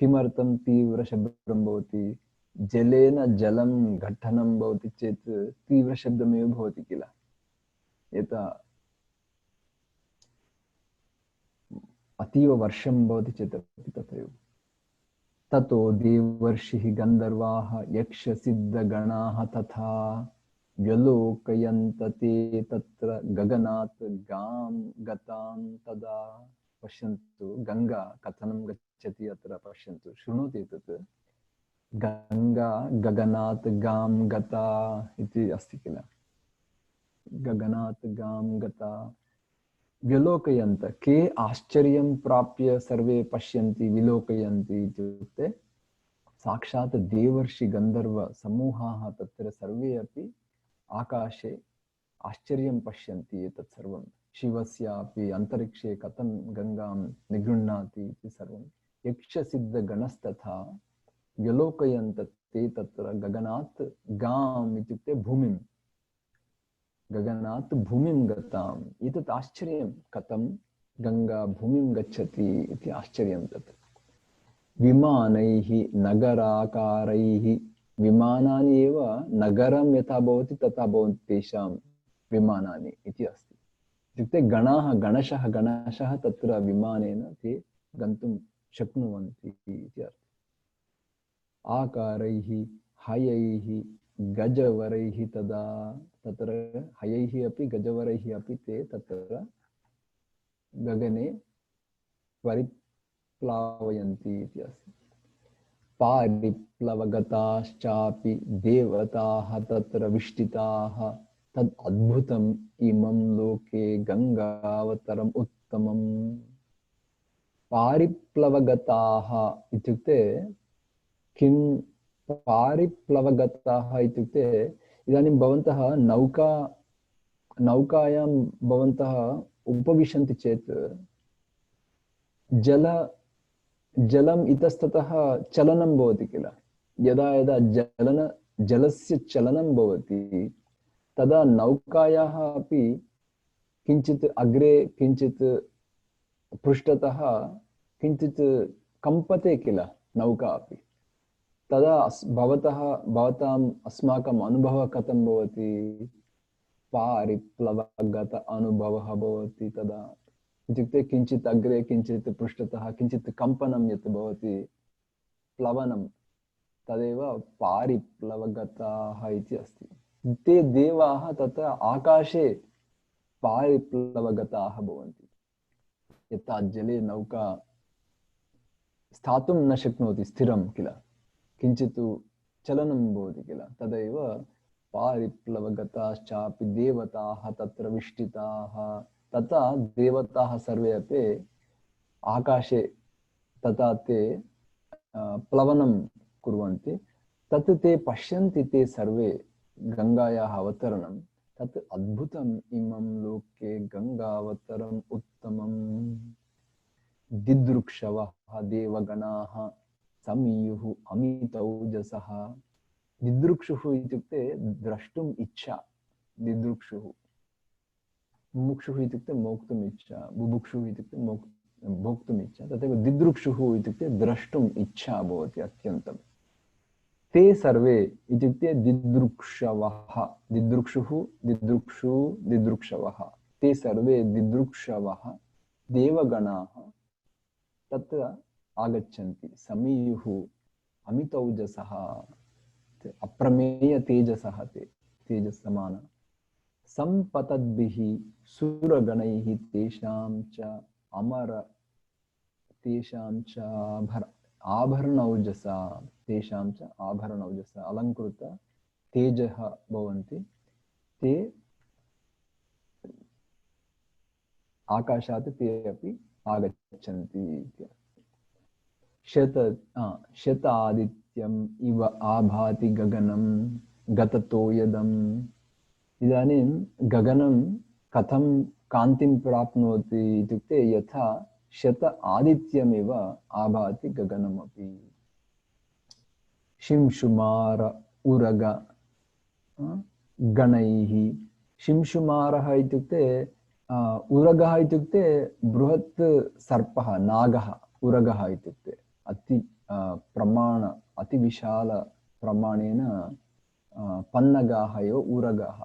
S1: किमर्थं तीव्र शब्दं भवति जलेन जलं घट्टनं भवति चेत् तीव्रशब्दमेव भवति किल। यथा अतीव वर्षं भवति चेत् अपि तथैव। ततो देवर्षिः गन्धर्वाः यक्षसिद्धगणाः तथा व्यलोकयन्त ते तत्र गगनात् गां गतां तदा। पश्यन्तु गंगा कथनं गच्छति अत्र पश्यन्तु, शृणोति एतत्। गंगा गगनात् गां गता इति अस्ति किल। गगनात् गां गता व्यलोकयन्त के आश्चर्यं प्राप्य सर्वे पश्यन्ति विलोकयन्ति इत्युक्ते साक्षात् देवर्षि गंधर्व समूहाः तत्र सर्वे अपि आकाशे आश्चर्यं पश्यन्ति एतत् सर्वं। शिवस्यापि अन्तरिक्षे कथं गंगां निगृह्णाति इति सर्वं। यक्षसिद्धगणस्तथा व्यलोकयन्त ते तत्र गगनात् गाम् इत्युक्ते भूमिं, गगनात् भूमिं गताम्। एतत् आश्चर्यं, कथं गंगा भूमिं गच्छति इति आश्चर्यं तत्। विमानैः नगराकारैः, विमानानि एव नगरं यथा भवति तथा भवन्ति तेषां विमानानि इति अस्ति। इत्युक्ते गणाः गणशः गणशः तत्र विमानेन ते गन्तुं शक्नुवन्ति इति अर्थः। आकारैः हयैः गजवरैः तदा, तत्र हयैः अपि गजवरैः अपि ते तत्र गगने परिप्लावयन्ति इति अस्ति। पारिप्लवगताश्चापि देवताः तत्र विष्टिताः तद् अद्भुतम् इमं लोके गंगावतरम् उत्तमम्। पारिप्लवगताः इत्युक्ते किं? पारिप्लवगताः इत्युक्ते इदानीं भवन्तः नौकायां भवन्तः उपविशन्ति चेत् जलम् इतस्ततः चलनं भवति किल। यदा यदा जलस्य चलनं भवति तदा नौकायाः अपि किञ्चित् अग्रे किञ्चित् पृष्ठतः किञ्चित् कम्पते किल नौका अपि। तदा भवताम् अस्माकम् अनुभवः कथं भवति? पारिप्लवगत अनुभवः भवति तदा। इत्युक्ते किञ्चित् अग्रे किञ्चित् पृष्ठतः किञ्चित् कम्पनं यत् भवति, प्लवनं, तदेव पारिप्लवगताः इति अस्ति। ते देवाः तत्र आकाशे पारिप्लवगताः भवन्ति। यथा जले नौका स्थातुं न शक्नोति स्थिरं किल, किञ्चित् चलनं भवति किल, तदैव पारिप्लवगताश्चापि देवताः तत्र विष्टिताः। तथा देवताः सर्वे अपि आकाशे तथा ते प्लवनं कुर्वन्ति। तत् ते पश्यन्ति, ते सर्वे गंगायाः अवतरणं। तत् अद्भुतम् इमं लोके गंगावतरम् उत्तमम्। दिदृक्षवः देवगणाः समीयुः अमितौजसः। दिदृक्षुः इत्युक्ते द्रष्टुम् इच्छा। दिदृक्षुः, मुमुक्षुः इत्युक्ते मोक्तुम् इच्छा, बुभुक्षुः इत्युक्ते भोक्तुम् इच्छा। तथैव दिदृक्षुः इत्युक्ते द्रष्टुम् इच्छा भवति अत्यन्तं। ते सर्वे इत्युक्ते दिदृक्षवः, दिदृक्षुः दिदृक्षवः, ते सर्वे दिदृक्षवः देवगणाः तत्र आगच्छन्ति। समीयुः अमितौजसः, अप्रमेय तेजसः, ते तेजसमान। संपतद्भिः सुरगणैः तेषां च आभरणौजसा, तेषां च आभरणौजसा अलङ्कृत तेजः भवन्ति। ते आकाशात् ते अपि आगच्छन्ति। शतादित्यम् इव आभाति गगनं गततो यदम्। इदानीं गगनं कथं कान्तिं प्राप्नोति इत्युक्ते यथा शत आदित्यमेव आभाति गगनमपि। शिंशुमार उरग गणैः। शिंशुमारः इत्युक्ते उरगः इत्युक्ते बृहत् सर्पः, नागः। उरगः इत्युक्ते अतिविशाल प्रमाणेन पन्नगाः एव ऊरगाः।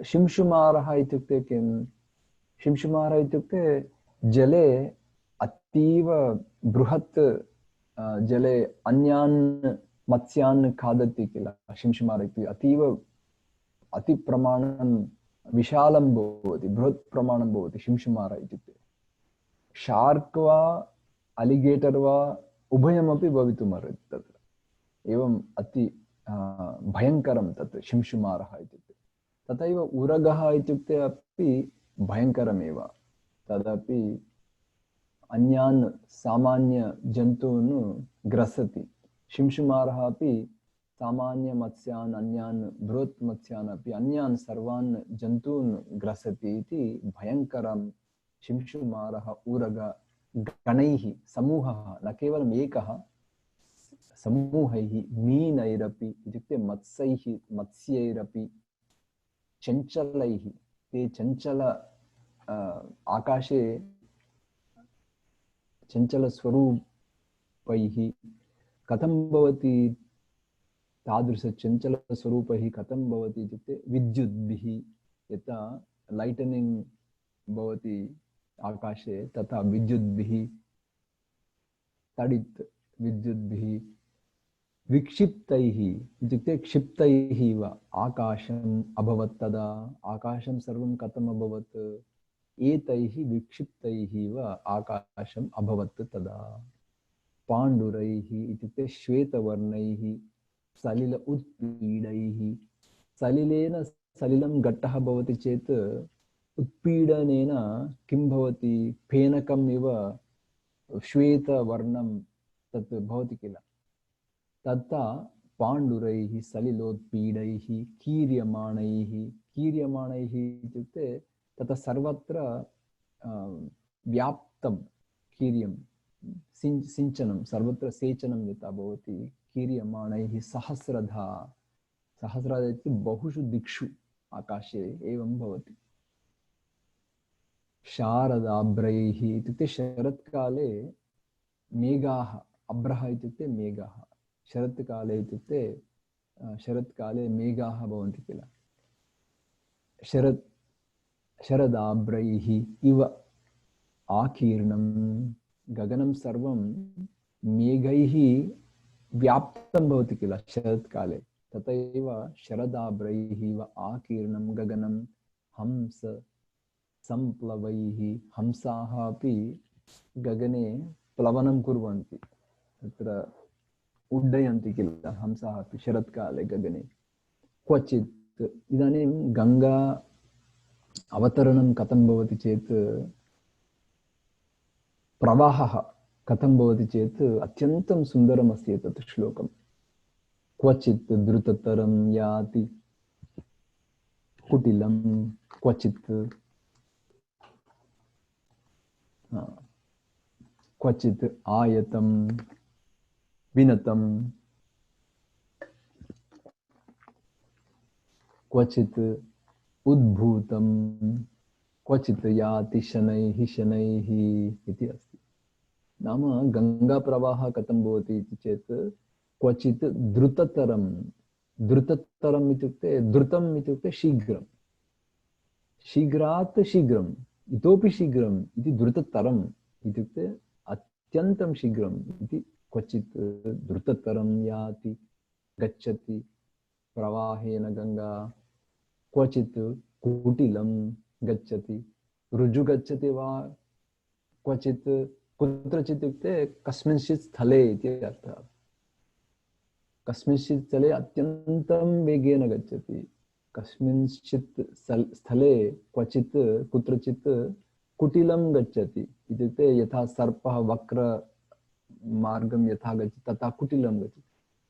S1: शिंशुमारः इत्युक्ते किं? शिंशुमारः इत्युक्ते जले अतीव बृहत् जले अन्यान् मत्स्यान् खादति किल। शिंशुमारः इत्युक्ते अतीव अतिप्रमाणं विशालं भवति, बृहत् प्रमाणं भवति शिंशुमारः इत्युक्ते। शार्क् वा अलिगेटर् वा उभयमपि भवितुमर्हति तत्र। एवम् अति भयङ्करं तत् शिंशुमारः इत्युक्ते। तथैव उरगः इत्युक्ते अपि भयङ्करमेव। तदपि अन्यान् सामान्यजन्तून् ग्रसति। शिंशुमारः अपि सामान्यमत्स्यान्, अन्यान् बृहत् मत्स्यान् अपि, अन्यान् सर्वान् जन्तून् ग्रसति इति भयङ्करं शिंशुमारः ऊरग गणैः समूहः, न केवलम् एकः, समूहैः, मीनैरपि इत्युक्ते मत्स्यैरपि, चञ्चलैः, ते चञ्चल आकाशे चञ्चलस्वरूपैः कथं भवति, तादृशचञ्चलस्वरूपैः कथं भवति इत्युक्ते विद्युद्भिः, यथा लैटनिङ्ग् भवति आकाशे तथा विद्युद्भिः, तडित् विद्युद्भिः, विक्षिप्तैः इत्युक्ते क्षिप्तैः इव आकाशम् अभवत्। तदा आकाशं सर्वं कथम् अभवत्? एतैः विक्षिप्तैः इव आकाशम् अभवत् तदा। पाण्डुरैः इत्युक्ते श्वेतवर्णैः, सलिल उत्पीडैः, सलिलेन सलिलं घट्टः भवति चेत् उत्पीडनेन किं भवति? फेनकम् इव श्वेतवर्णं तत् भवति किल। तथा पाण्डुरैः सलिलोत्पीडैः कीर्यमाणैः, कीर्यमाणैः इत्युक्ते तथा सर्वत्र व्याप्तं कीर्यं, सिञ्चनं, सर्वत्र सेचनं यथा भवति, कीर्यमाणैः सहस्रधा, सहस्रधा इति बहुषु दिक्षु आकाशे एवं भवति। शारदाभ्रैः इत्युक्ते शरत्काले मेघाः, अभ्रः इत्युक्ते मेघाः, शरत्काले इत्युक्ते शरत्काले मेघाः भवन्ति किल। शरदाभ्रैः इव आकीर्णं, गगनं सर्वं मेघैः व्याप्तं भवति किल शरत्काले, तथैव शरदाभ्रैः इव आकीर्णं गगनं हंस संप्लवैः, हंसाः अपि गगने प्लवनं कुर्वन्ति, तत्र उड्डयन्ति किल हंसाः अपि शरत्काले गगने। क्वचित् इदानीं गङ्गा अवतरणं कथं भवति चेत्, प्रवाहः कथं भवति चेत् अत्यन्तं सुन्दरमस्ति एतत् श्लोकं। क्वचित् द्रुततरं याति कुटिलं, क्वचित् क्वचित् आयतं विनतं, क्वचित् उद्भूतं, क्वचित् याति शनैः शनैः इति अस्ति। नाम गंगा प्रवाह कथं भवति इति चेत् क्वचित् द्रुततरं, द्रुततरम् इत्युक्ते द्रुतम् इत्युक्ते शीघ्रं, शीघ्रात् शीघ्रम्, इतोपि शीघ्रम् इति द्रुततरम् इत्युक्ते अत्यन्तं शीघ्रम् इति। क्वचित् द्रुततरं याति गच्छति प्रवाहेन गंगा, क्वचित् कुटिलं गच्छति, ऋजु गच्छति वा, क्वचित् कुत्रचित् इत्युक्ते कस्मिंश्चित् स्थले इति अर्थः। कस्मिंश्चित् स्थले अत्यन्तं वेगेन गच्छति, कस्मिंश्चित् स्थले क्वचित् कुत्रचित् कुटिलं गच्छति इत्युक्ते यथा सर्पः वक्र मार्गं यथा गच्छति तथा कुटिलं गच्छति।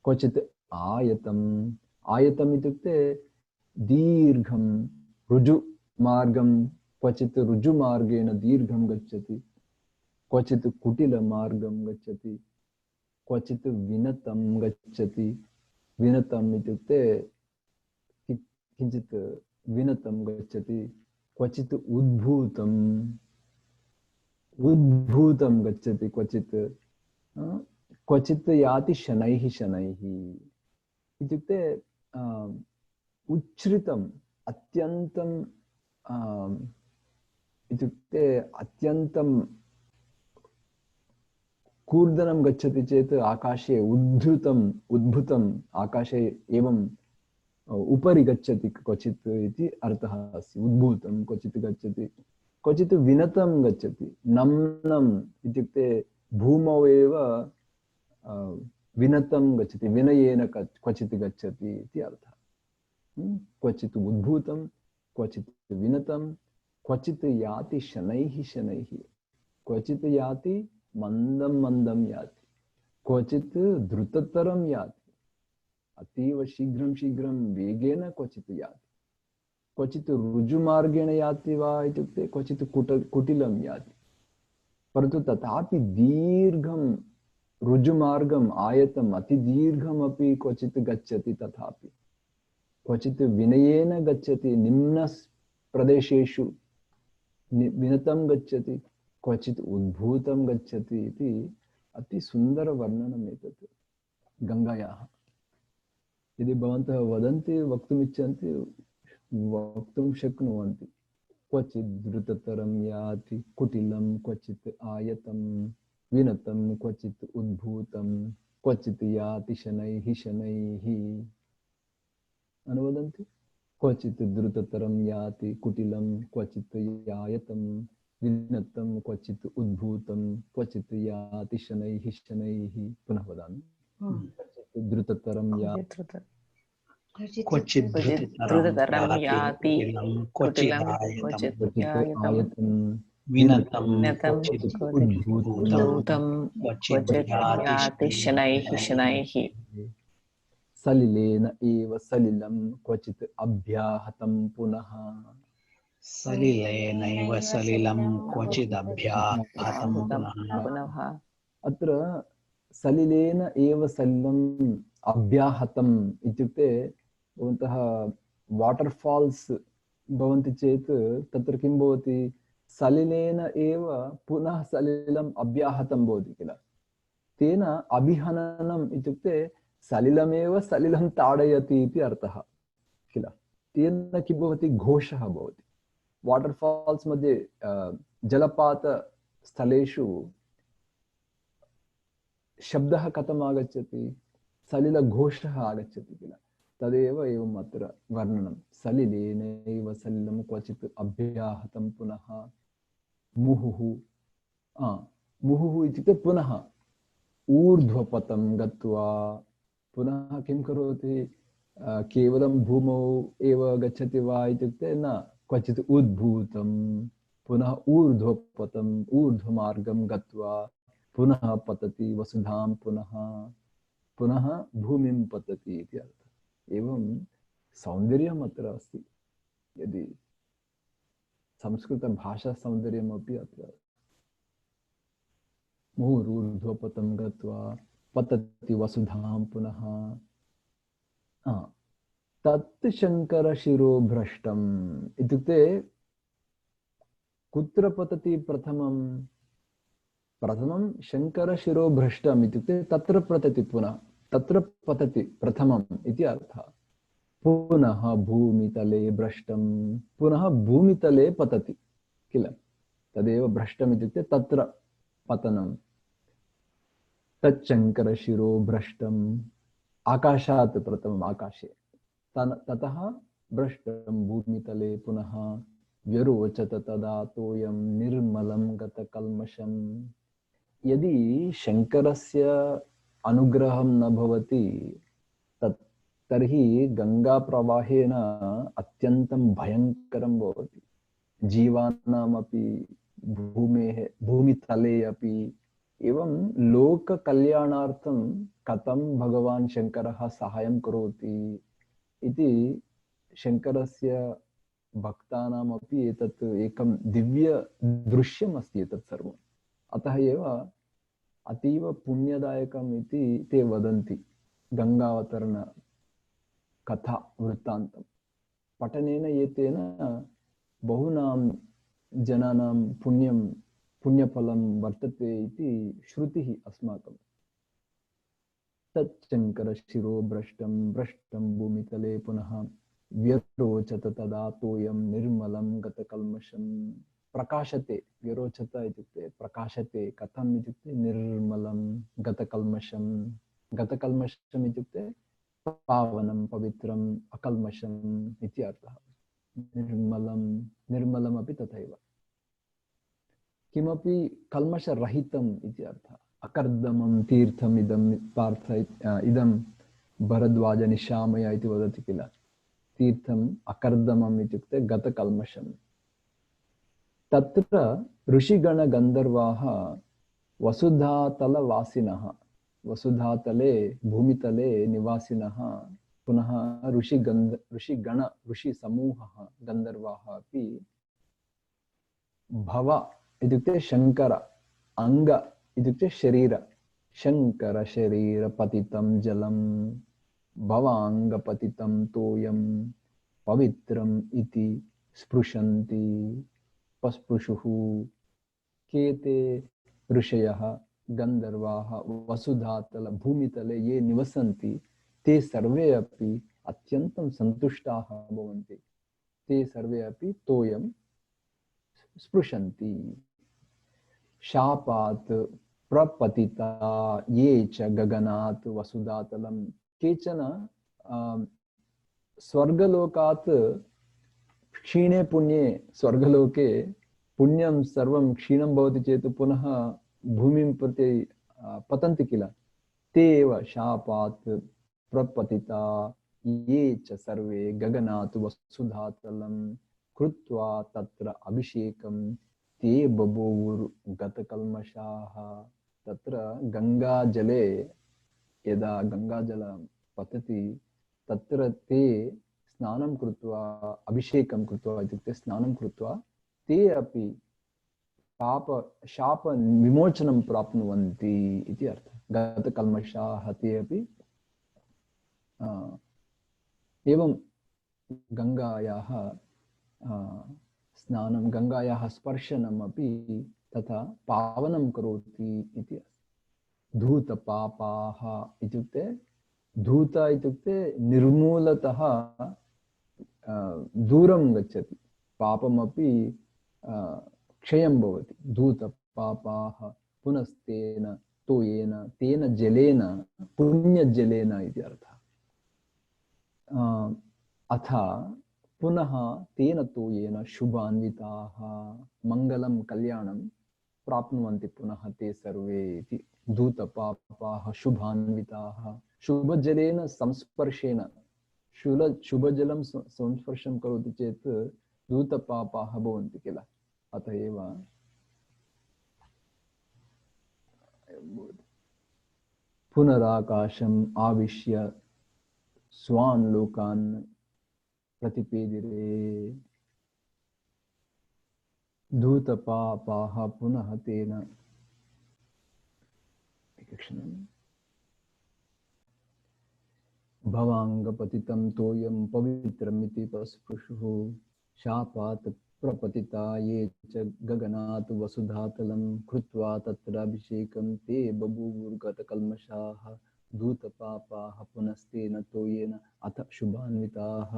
S1: क्वचित् आयतम्, आयतम् इत्युक्ते दीर्घं ऋजु मार्गं, क्वचित् ऋजु मार्गेण दीर्घं गच्छति, क्वचित् कुटिलमार्गं गच्छति, क्वचित् विनतं गच्छति। विनतम् इत्युक्ते किञ्चित् विनतं गच्छति, क्वचित् उद्भूतं, उद्भूतं गच्छति, क्वचित् क्वचित् याति शनैः शनैः, इत्युक्ते उच्छ्रितम् अत्यन्तं इत्युक्ते अत्यन्तं कूर्दनं गच्छति चेत् आकाशे उद्भूतम् आकाशे एवं उपरि गच्छति क्वचित् इति अर्थः अस्ति। उद्भूतं क्वचित् गच्छति, क्वचित् विनतं गच्छति। नम्नम् इत्युक्ते भूमौ एव विनतं गच्छति, विनयेन क्वचित् गच्छति इति अर्थः। क्वचित् उद्भूतं, क्वचित् विनतं, क्वचित् याति शनैः शनैः, क्वचित् याति मन्दं मन्दं याति, क्वचित् द्रुततरं याति, अतीव शीघ्रं शीघ्रं वेगेन क्वचित् याति, क्वचित् ऋजुमार्गेण याति वा इत्युक्ते क्वचित् कुटिलं याति। परन्तु तथापि दीर्घं ऋजुमार्गम् आयतम् अतिदीर्घमपि क्वचित् गच्छति, तथापि क्वचित् विनयेन गच्छति, निम्नप्रदेशेषु विनतं गच्छति, क्वचित् उद्भूतं गच्छति इति अति सुन्दरवर्णनम् एतत् गङ्गायाः। यदि भवन्तः वदन्ति वक्तुमिच्छन्ति वक्तुं शक्नुवन्ति। क्वचित् द्रुततरं याति, कुटिलं क्वचित् आयतं, विनतं क्वचित् उद्भूतं, क्वचित् याति शनैः शनैः। अनुवदन्ति? क्वचित् द्रुततरं याति, कुटिलं क्वचित् आयतं, विनतं क्वचित् उद्भूतं, क्वचित् याति शनैः शनैः। पुनः वदामि। क्वचित् द्रुततरं याति,
S2: क्वचित् द्रुततरं याति, कुटिलं क्वचित्
S1: आयतं,
S2: विनतं
S1: क्वचित् उद्भूतं,
S2: क्वचित् याति शनैः शनैः।
S1: सलिलेन एव सलिलं क्वचित् अभ्याहतं पुनः।
S2: सलिलेनैव सलिलं क्वचित् अभ्याहतं पुनः।
S1: अत्र सलिलेन एव सलिलम् अभ्याहतम् इत्युक्ते भवन्तः वाटर् फाल्स् भवन्ति चेत् तत्र किं भवति, सलिलेन एव पुनः सलिलम् अभ्याहतं भवति किल। तेन अभिहननम् इत्युक्ते सलिलमेव सलिलं ताडयति इति अर्थः किल। तेन किं भवति, घोषः भवति। वाटर् फाल्स् मध्ये जलपातस्थलेषु शब्दः कथम् आगच्छति, सलिलघोषः आगच्छति किल। तदेव एवम् अत्र वर्णनं। सलिलेनैव सलिलं क्वचित् अभ्याहतं पुनः। मुहुः, मुहुः इत्युक्ते पुनः ऊर्ध्वपतं गत्वा पुनः किं करोति, केवलं भूमौ एव गच्छति वा इत्युक्ते न, क्वचित् उद्भूतं पुनः ऊर्ध्वपतम् ऊर्ध्वमार्गं गत्वा पुनः पतति वसुधां, पुनः पुनः भूमिं पतति इति अर्थः। एवं सौन्दर्यम् अत्र अस्ति। यदि संस्कृतभाषासौन्दर्यमपि अत्र मुहुरूर्ध्वपतं गत्वा पतति वसुधां पुनः। तत् शङ्करशिरोभ्रष्टम् इत्युक्ते कुत्र पतति प्रथमं, प्रथमं शङ्करशिरोभ्रष्टम् इत्युक्ते तत्र पतति, पुनः तत्र पतति प्रथमम् इति अर्थः। पुनः भूमितले भ्रष्टं, पुनः भूमितले पतति किल। तदेव भ्रष्टम् इत्युक्ते तत्र पतनं। तच्शङ्करशिरोभ्रष्टम्, आकाशात् प्रथमम् आकाशे, ततः भ्रष्टं भूमितले पुनः। व्यरोचत तदा तोयं निर्मलं गतकल्मषम्। यदि शङ्करस्य अनुग्रहं न भवति तर्हि गङ्गाप्रवाहेन अत्यन्तं भयङ्करं भवति। जीवानामपि भूमेः भूमितले अपि। एवं लोककल्याणार्थं कथं भगवान् शङ्करः सहायं करोति इति शङ्करस्य भक्तानामपि एतत् एकं दिव्यदृश्यम् अस्ति एतत् सर्वम्। अतः एव अतीव पुण्यदायकम् इति ते वदन्ति। गङ्गावतरण कथा वृत्तान्तं पठनेन एतेन बहूनां जनानां पुण्यफलं वर्तते इति श्रुतिः अस्माकम्। तच्चंकर शिरो भ्रष्टं भ्रष्टं भूमितले पुनः व्यरोचत तदा तोयं निर्मलं गतकल्मषं प्रकाशते। व्यरोचत इत्युक्ते प्रकाशते, कथम् इत्युक्ते निर्मलं गतकल्मषं। गतकल्मषम् इत्युक्ते पावनं पवित्रम् अकल्मषम् इति अर्थः। निर्मलं निर्मलमपि तथैव, किमपि कल्मषरहितम् इति अर्थः। अकर्दमं तीर्थम् इदं पार्थ इदं भरद्वाज निशामय इति वदति किल। तीर्थम् अकर्दमम् इत्युक्ते गतकल्मषम्। तत्र ऋषिगणगन्धर्वाः वसुधातलवासिनः, वसुधातले भूमितले निवासिनः, पुनः ऋषिसमूहः गन्धर्वाः अपि भव इत्युक्ते शङ्कर, अङ्ग इत्युक्ते शरीर, शङ्कर शरीर पतितं जलं भवाङ्गपतितं तोयं पवित्रम् इति स्पृशन्ति पस्पृशुः। केते ऋषयः गन्धर्वाः वसुधातल भूमितले ये निवसन्ति ते सर्वे अपि अत्यन्तं सन्तुष्टाः भवन्ति। ते सर्वे अपि तोयं स्पृशन्ति। शापात् प्रपतिता ये च गगनात् वसुधातलं। केचन स्वर्गलोकात् क्षीणे पुण्ये, स्वर्गलोके पुण्यं सर्वं क्षीणं भवति चेत् पुनः भूमिं प्रति पतन्ति किल। ते एव शापात् प्रपतिता ये च सर्वे गगनात् वसुधातलं कृत्वा तत्र अभिषेकं ते बभूवुर्गतकल्मषाः। तत्र गंगाजले यदा गंगाजलं पतति तत्र ते स्नानं कृत्वा, अभिषेकं कृत्वा इत्युक्ते स्नानं कृत्वा ते अपि शाप विमोचनं प्राप्नुवन्ति इति अर्थः। गतकल्मषाः ते अपि एवं गंगायाः स्नानं, गंगायाः स्पर्शनम् अपि तथा पावनं करोति इति। धूतपापाः इत्युक्ते, धूत इत्युक्ते निर्मूलतः दूरं गच्छति, पापमपि क्षयं भवति। धूतपापाः पुनस्तेन तोयेन तेन जलेन पुण्यजलेन इति अर्थः। अथ पुनः तेन तोयेन शुभान्विताः मङ्गलं कल्याणं प्राप्नुवन्ति पुनः ते सर्वे इति। धूतपापाः शुभान्विताः, शुभजलेन संस्पर्शेन, शुभजलं संस्पर्शं करोति चेत् धूतपापाः भवन्ति किल। अतः एव पुनराकाशम् आविश्य स्वान् लोकान् प्रतिपेदिरे। धूतपापाः पुनः तेन भवाङ्गपतितं तोयं पवित्रमिति पस्पृशुः। शापात् प्रपतिता ये च गगनात् वसुधातलं कृत्वा तत्राभिषेकं ते बभूवुर्गतकल्मषाः। धूतपापाः पुनस्तेन तोयेन अथ शुभान्विताः।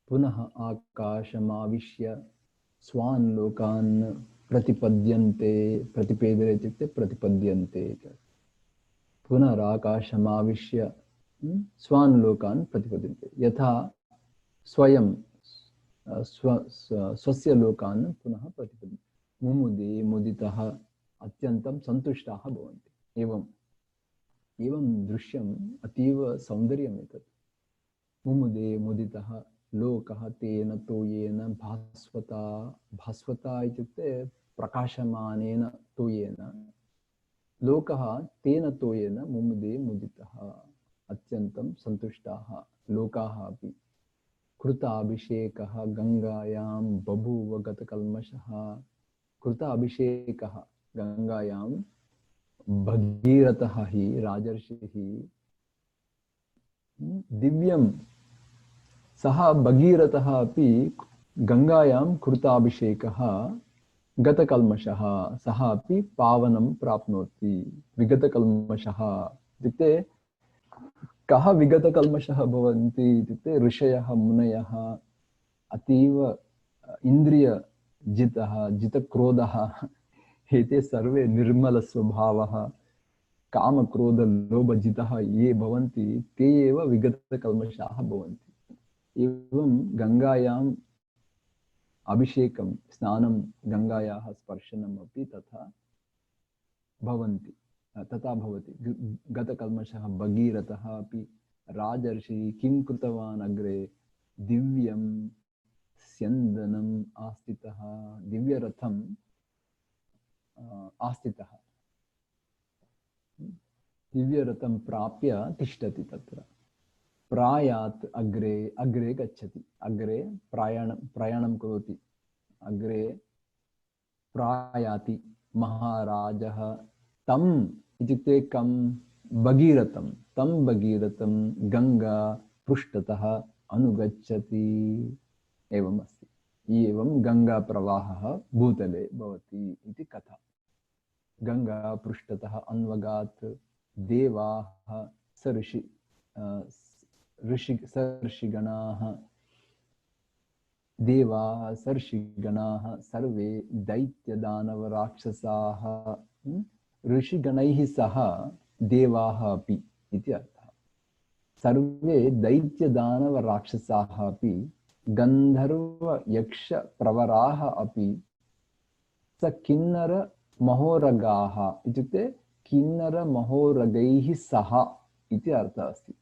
S1: पुनः आकाशमाविश्य स्वान् लोकान् प्रतिपद्यन्ते। प्रतिपेदरे इत्युक्ते प्रतिपद्यन्ते। पुनराकाशमाविश्य स्वान् लोकान् प्रतिपद्यन्ते, यथा स्वयं स्वस्य लोकान् पुनः प्रतिपद्यन्ते। मुमुदे मुदितः अत्यन्तं सन्तुष्टाः भवन्ति। एवं दृश्यम् अतीव सौन्दर्यम् एतत्। मुमुदे मुदितः लोकः तेन तोयेन भास्वता। भास्वता इत्युक्ते प्रकाशमानेन तोयेन। लोकः तेन तोयेन मुमुदे मुदितः, अत्यन्तं सन्तुष्टाः लोकाः अपि। कृताभिषेकः गंगायां बभूव गतकल्मषः। कृताभिषेकः गंगायां भगीरथः हि राजर्षिः दिव्यं, सः भगीरथः अपि गंगायां कृताभिषेकः गतकल्मषः सः अपि पावनं प्राप्नोति। विगतकल्मषः इत्युक्ते कः विगतकल्मषः भवन्ति इत्युक्ते ऋषयः मुनयः अतीव इन्द्रियजितः जितक्रोधः एते सर्वे निर्मलस्वभावः कामक्रोधलोभजितः ये भवन्ति ते एव विगतकल्मषाः भवन्ति। एवं गङ्गायाम् अभिषेकं स्नानं गङ्गायाः स्पर्शनम् अपि तथा भवन्ति तथा भवति। गतकल्मषः भगीरथः अपि राजर्षिः किं कृतवान् अग्रे दिव्यं स्यन्दनम् आस्थितः दिव्यरथम् आस्थितः दिव्यरथं प्राप्य तिष्ठति तत्र प्रायात् अग्रे अग्रे गच्छति अग्रे प्रयाणं करोति अग्रे प्रायाति महाराजः तम् इत्युक्ते कं भगीरथं तं भगीरथं गङ्गा पृष्ठतः अनुगच्छति एवम् अस्ति। एवं गङ्गा प्रवाहः भूतले भवति इति कथा। गङ्गा पृष्ठतः अन्वगात् देवाः सर्षिगणाः देवाः सर्षिगणाः सर्वे दैत्यदानवराक्षसाः ऋषिगणैः सह देवाः अपि इति अर्थः। सर्वे दैत्यदानवराक्षसाः अपि गन्धर्वयक्षप्रवराः अपि स किन्नरमहोरगाः इत्युक्ते किन्नरमहोरगैः सह इति अर्थः अस्ति।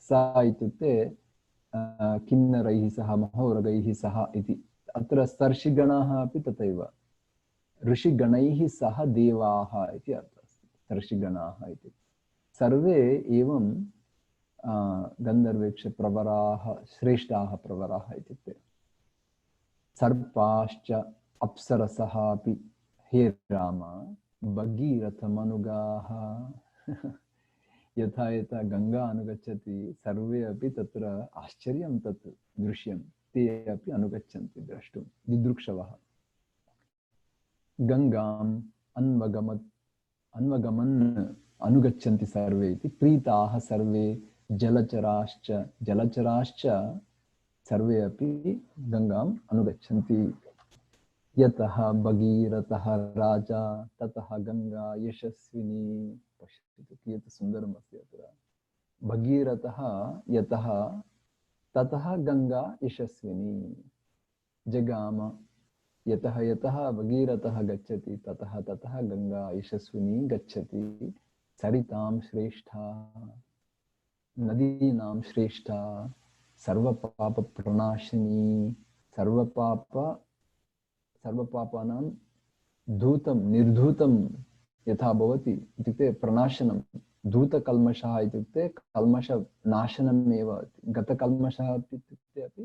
S1: स इत्युक्ते किन्नरैः सह महोरगैः सह इति। अत्र सर्षिगणाः अपि तथैव ऋषिगणैः सह देवाः इति अर्थः अस्ति। सर्षिगणाः इति सर्वे एवं गन्धर्वेक्षप्रवराः श्रेष्ठाः प्रवराः इत्युक्ते सर्पाश्च अप्सरसः अपि हे राम भगीरथमनुगाः यथा यथा गंगा अनुगच्छति सर्वे अपि तत्र आश्चर्यं तत् दृश्यं ते अपि अनुगच्छन्ति द्रष्टुं दिदृक्षवः गंगाम् अन्वगमन् अनुगच्छन्ति सर्वे इति प्रीताः सर्वे जलचराश्च सर्वे अपि गंगाम् अनुगच्छन्ति यतः भगीरथः राजा ततः गंगा यशस्विनी। पश्यतु कियत् सुन्दरम् अस्ति अत्र। भगीरथः यतः ततः गंगा यशस्विनी जगाम यतः यतः भगीरथः गच्छति ततः ततः गंगा यशस्विनी गच्छति। सरितां श्रेष्ठा नदीनां श्रेष्ठा सर्वपापप्रणाशिनी सर्वपापानां धूतं निर्धूतं यथा भवति इत्युक्ते प्रणाशनं धूतकल्मषः इत्युक्ते कल्मषनाशनमेव गतकल्मषः इत्युक्ते अपि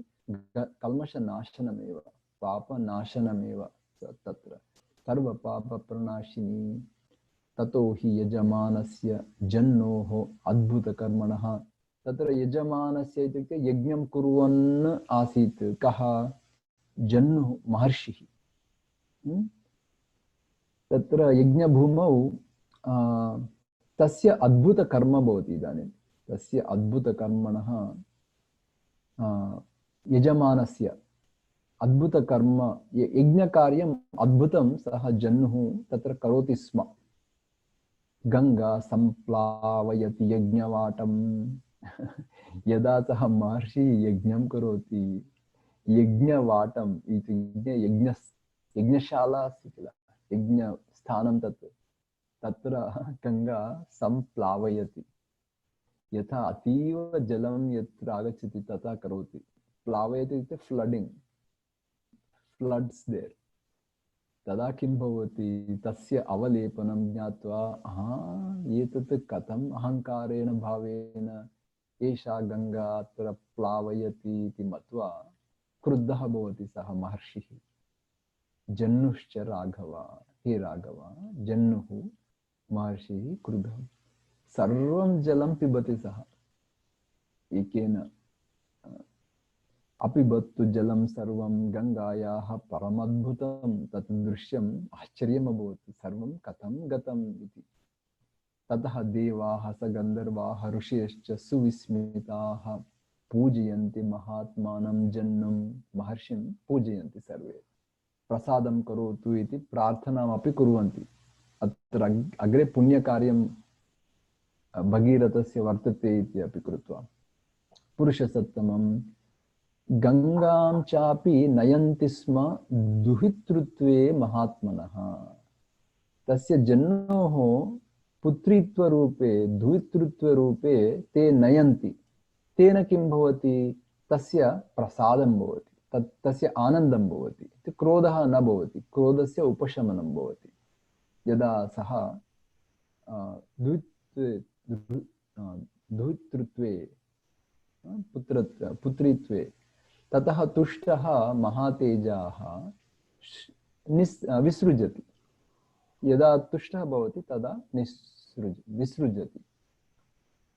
S1: कल्मषनाशनमेव पापनाशनमेव तत्र सर्वपापप्रणाशिनी। ततो हि यजमानस्य जन्नोः अद्भुतकर्मणः तत्र यजमानस्य इत्युक्ते यज्ञं कुर्वन् आसीत् कः जन्नुः महर्षिः। तत्र यज्ञभूमौ तस्य अद्भुतकर्म भवति। इदानीं तस्य अद्भुतकर्मणः यजमानस्य अद्भुतकर्म यज्ञकार्यम् अद्भुतं सः जन्नुः तत्र करोति स्म। गंगा संप्लावयति यज्ञवाटं यदा सः महर्षि यज्ञं करोति यज्ञवाटम् इत्युक्ते यज्ञशाला अस्ति किल यज्ञस्थानं तत्र गंगा संप्लावयति यथा अतीव जलं यत्र आगच्छति तथा करोति। प्लावयति इत्युक्ते फ्लड्स देयर। तदा किं भवति तस्य अवलेपनं ज्ञात्वा एतत् कथम् अहङ्कारेण भावेन एषा गंगा अत्र प्लावयति इति मत्वा क्रुद्धः भवति सः महर्षिः। जन्नुश्च राघव हे राघव जन्नुः महर्षिः क्रुद्धः सर्वं जलं पिबति सः एकेन अपिबत्तु जलं सर्वं गंगायाः परमद्भुतं तत् दृश्यम् आश्चर्यम् अभवत् सर्वं कथं गतम् इति। ततः देवाः स गन्धर्वाः ऋषयश्च सुविस्मिताः पूजयन्ति महात्मानं जन्मं महर्षिं पूजयन्ति सर्वे। प्रसादं करोतु इति प्रार्थनामपि कुर्वन्ति। अत्र अग्रे पुण्यकार्यं भगीरथस्य वर्तते इति अपि कृत्वा पुरुषसत्तमं गंगां चापि नयन्ति स्म दुहितृत्वे महात्मनः। तस्य जन्मोः पुत्रीत्वरूपे दुहितृत्वरूपे ते नयन्ति। तेन किं भवति? तस्य प्रसादं भवति, तस्य आनन्दं भवति, क्रोधः न भवति, क्रोधस्य उपशमनं भवति। यदा सः दुहितृत्वे पुत्रीत्वे ततः तुष्टः महातेजाः विसृजति। यदा तुष्टः भवति तदा विसृजति,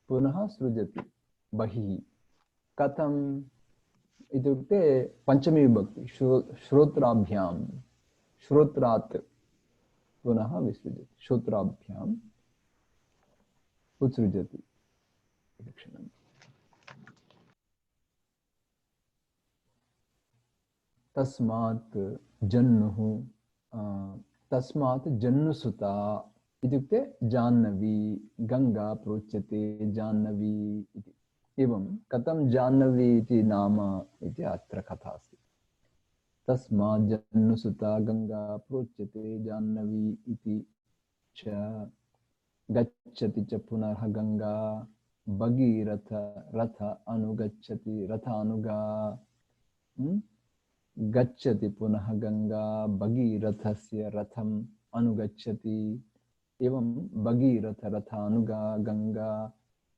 S1: पुनः सृजति बहिः। कथम् इत्युक्ते पंचमी विभक्ति श्रोत्राभ्यां, श्रोत्रात् पुनः विसृजति, श्रोत्राभ्याम् उत्सृजति। तस्मात् जन्नुः तस्मात् जन्नुसुता इत्युक्ते जाह्नवी, गंगा प्रोच्यते जाह्नवी इति। एवं कथं जाह्नवी इति नाम इति अत्र कथा अस्ति। तस्मात् जन्नुसुता गंगा प्रोच्यते जाह्नवी इति च गच्छति च पुनः गंगा भगीरथ रथ अनुगच्छति रथानुगा। गच्छति पुनः गंगा भगीरथस्य रथम अनुगच्छति। एवं भगीरथ रथानुगा गंगा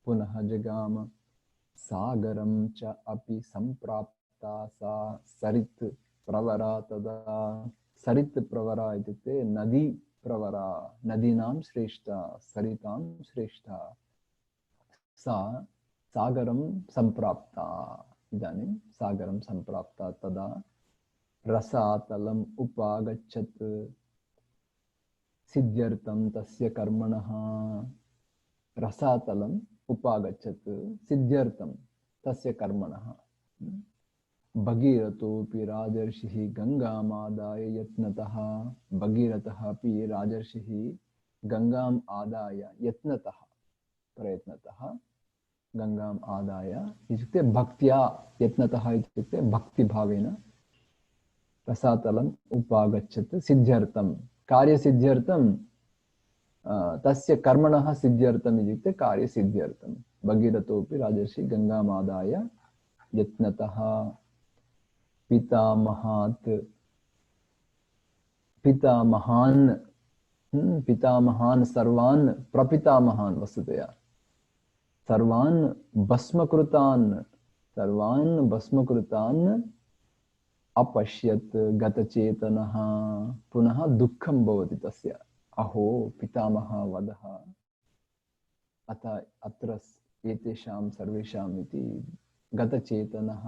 S1: पुनः जगाम। सागरं च अपि संप्राप्ता सा सरित् प्रवरा तदा। सरित् प्रवरा इत्युक्ते नदी प्रवरा, नदीनां श्रेष्ठा, सरितां श्रेष्ठा। सा सागरं संप्राप्ता, इदानीं सागरं संप्राप्ता तदा रसातलम् उपागच्छत् सिद्ध्यर्थं तस्य कर्मणः। रसातलम् उपागच्छत् सिद्ध्यर्थं तस्य कर्मणः। भगीरथोऽपि राजर्षिः गंगामादाय यत्नतः। भगीरथः अपि राजर्षिः गंगाम् आदाय यत्नतः, प्रयत्नतः गंगाम् आदाय इत्युक्ते भक्त्या, यत्नतः इत्युक्ते भक्तिभावेन रसातलम् उपागच्छत् सिद्ध्यर्थं, कार्यसिद्ध्यर्थं, तस्य कर्मणः सिद्ध्यर्थम् इत्युक्ते कार्यसिद्ध्यर्थं। भगीरथोऽपि राजर्षि गंगामादाय यत्नतः। पितामहात् पितामहान् पितामहान् सर्वान् प्रपितामहान्, वस्तुतया सर्वान् भस्मकृतान् अपश्यत् गतचेतनः। पुनः दुःखं भवति तस्य। अहो पितामहः वधः, अतः अत्र एतेषां सर्वेषाम् इति गतचेतनः।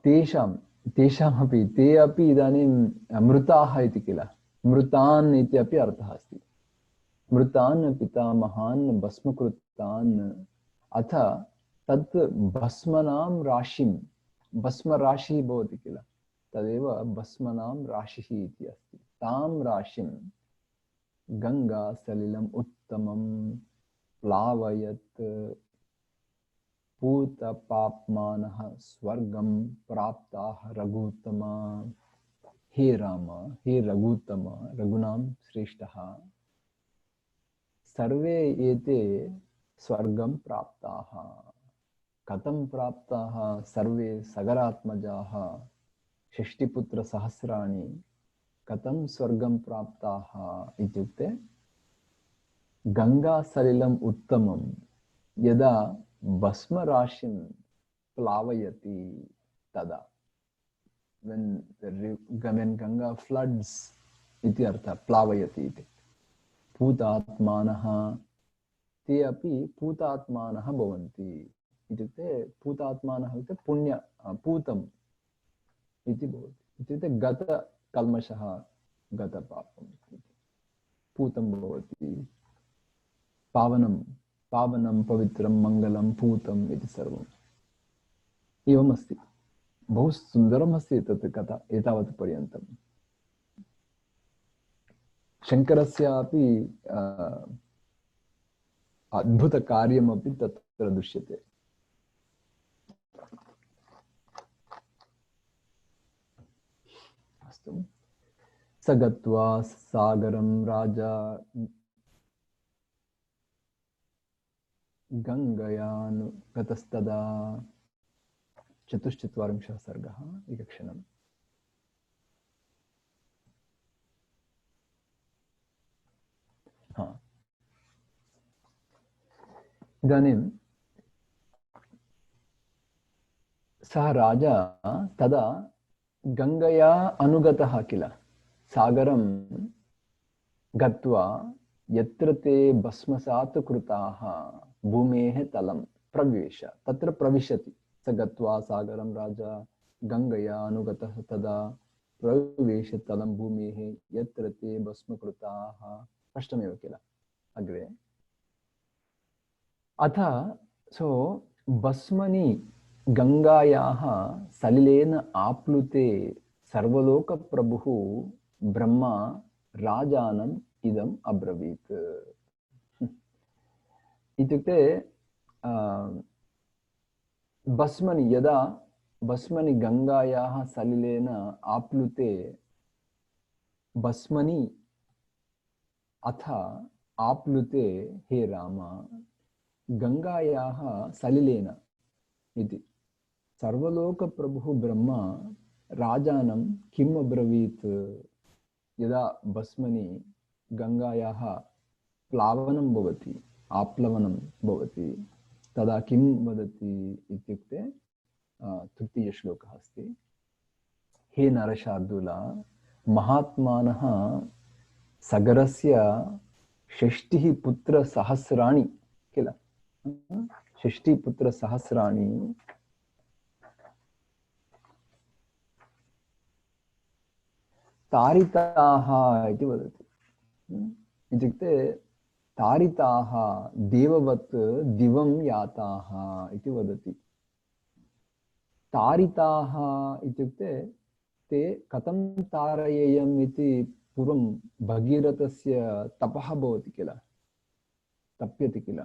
S1: तेषामपि, ते अपि इदानीं मृताः इति किल, मृतान् इति अपि अर्थः अस्ति। मृतान् पितामहान् भस्मकृतान्, अथ तत् भस्मनां राशिं, भस्मराशिः भवति किल, तदेव भस्मनां राशिः इति अस्ति। तां राशिं गंगा सलिलम् उत्तमं प्लावयत् पूतपाप्मानः स्वर्गं प्राप्ताः रघुत्तमा। हे राम, हे रघुत्तम, रघुनां श्रेष्ठः, सर्वे एते स्वर्गं प्राप्ताः। कथं प्राप्ताः? सर्वे सगरात्मजाः, षष्टिपुत्रसहस्राणि। कथं स्वर्गं प्राप्ताः इत्युक्ते गंगासलिलम् उत्तमं, यदा भस्मराशिं प्लावयति तदा, when Ganga floods इति अर्थः, प्लावयति इति। पूतात्मानः, ते अपि पूतात्मानः भवन्ति। इत्युक्ते पूतात्मानः इत्युक्ते पुण्य पूतम् इति भवति। इत्युक्ते गतकल्मषः गतपापम् इति पूतं भवति। पावनं पावनं पवित्रं मङ्गलं पूतम् इति सर्वम् एवमस्ति। बहु सुन्दरम् अस्ति तत् कथा एतावत् पर्यन्तं। शङ्करस्यापि अद्भुतकार्यमपि तत्र दृश्यते। अस्तु, स गत्वा सागरं राजा गङ्गयानुगतस्तदा। 44 सर्गः। एकक्षणम्। इदानीं सः राजा तदा गङ्गया अनुगतः किल। सागरं गत्वा यत्र ते भस्मसात् कृताः भूमेः तलं प्रविश, तत्र प्रविशति। स गत्वा सागरं राजा गङ्गया अनुगतः तदा प्रविश तलं भूमेः यत्र ते भस्मकृताः। स्पष्टमेव किल अग्रे। अथ भस्मनि गङ्गायाः सलिलेन आप्लुते सर्वलोकप्रभुः ब्रह्मा राजानम् इदम् अब्रवीत्। इत्युक्ते भस्मनि यदा भस्मनि गङ्गायाः सलिलेन आप्लुते भस्मनि अथ आप्लुते हे राम गङ्गायाः सलिलेन इति सर्वलोकप्रभुः ब्रह्मा राजानं किम् अब्रवीत्। यदा भस्मनि गङ्गायाः प्लावनं भवति, आप्लवनं भवति, तदा किं वदति इत्युक्ते तृतीयश्लोकः अस्ति। हे नरशार्दूला, महात्मानः सागरस्य 60 पुत्रसहस्राणि किल, 60 पुत्रसहस्राणि तारिताः इति वदति। इत्युक्ते तारिताः देववत् दिवं याताः इति वदति। तारिताः इत्युक्ते ते कथं तारयेयम् इति पूर्वं भगीरथस्य तपः भवति किल, तप्यति किल,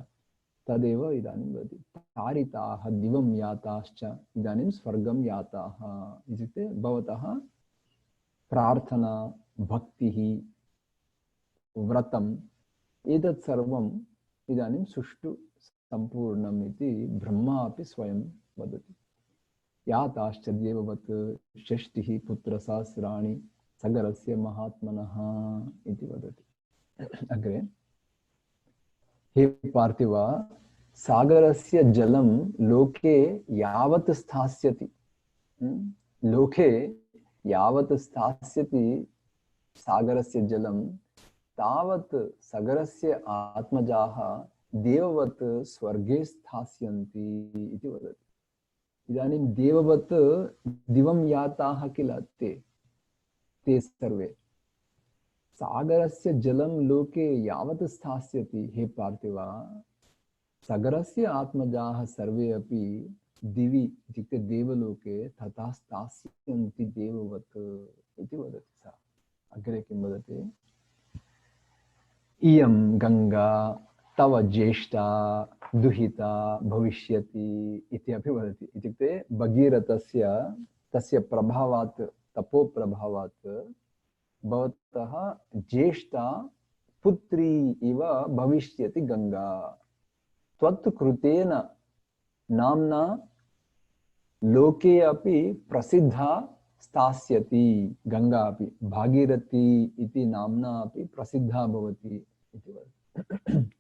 S1: तदेव इदानीं वदति। तारिताः दिवं याताश्च इदानीं स्वर्गं याताः। इत्युक्ते भवतः प्रार्थना, भक्तिः, व्रतम् एतत् सर्वम् इदानीं सुष्ठु सम्पूर्णम् इति ब्रह्मा अपि स्वयं वदति। याताश्च देववत् 60 पुत्रसहस्राणि सागरस्य महात्मनः इति वदति। अग्रे, हे पार्थिव, सागरस्य जलं लोके यावत् स्थास्यति, लोके यावत् स्थास्यति सागरस्य जलं तावत् सागरस्य आत्मजाः देववत् स्वर्गे स्थास्यन्ति इति वदति। इदानीं देववत् दिवं याताः किल ते सर्वे। सागरस्य जलं लोके यावत् स्थास्यति हे पार्थिव, सागरस्य आत्मजाः सर्वे अपि दिवि इत्युक्ते देवलोके तथा स्थास्यन्ति देववत् इति वदति सा। अग्रे किं वदति। इयं गङ्गा तव ज्येष्ठा दुहिता भविष्यति इति अपि वदति। इत्युक्ते भगीरथस्य तस्य प्रभावात्, तपोप्रभावात् भवतः ज्येष्ठा पुत्री इव भविष्यति गङ्गा। त्वत् कृतेन नाम्ना लोके अपि प्रसिद्धा स्थास्यति गङ्गा अपि, भागीरथी इति नाम्ना अपि प्रसिद्धा भवति इति वदति।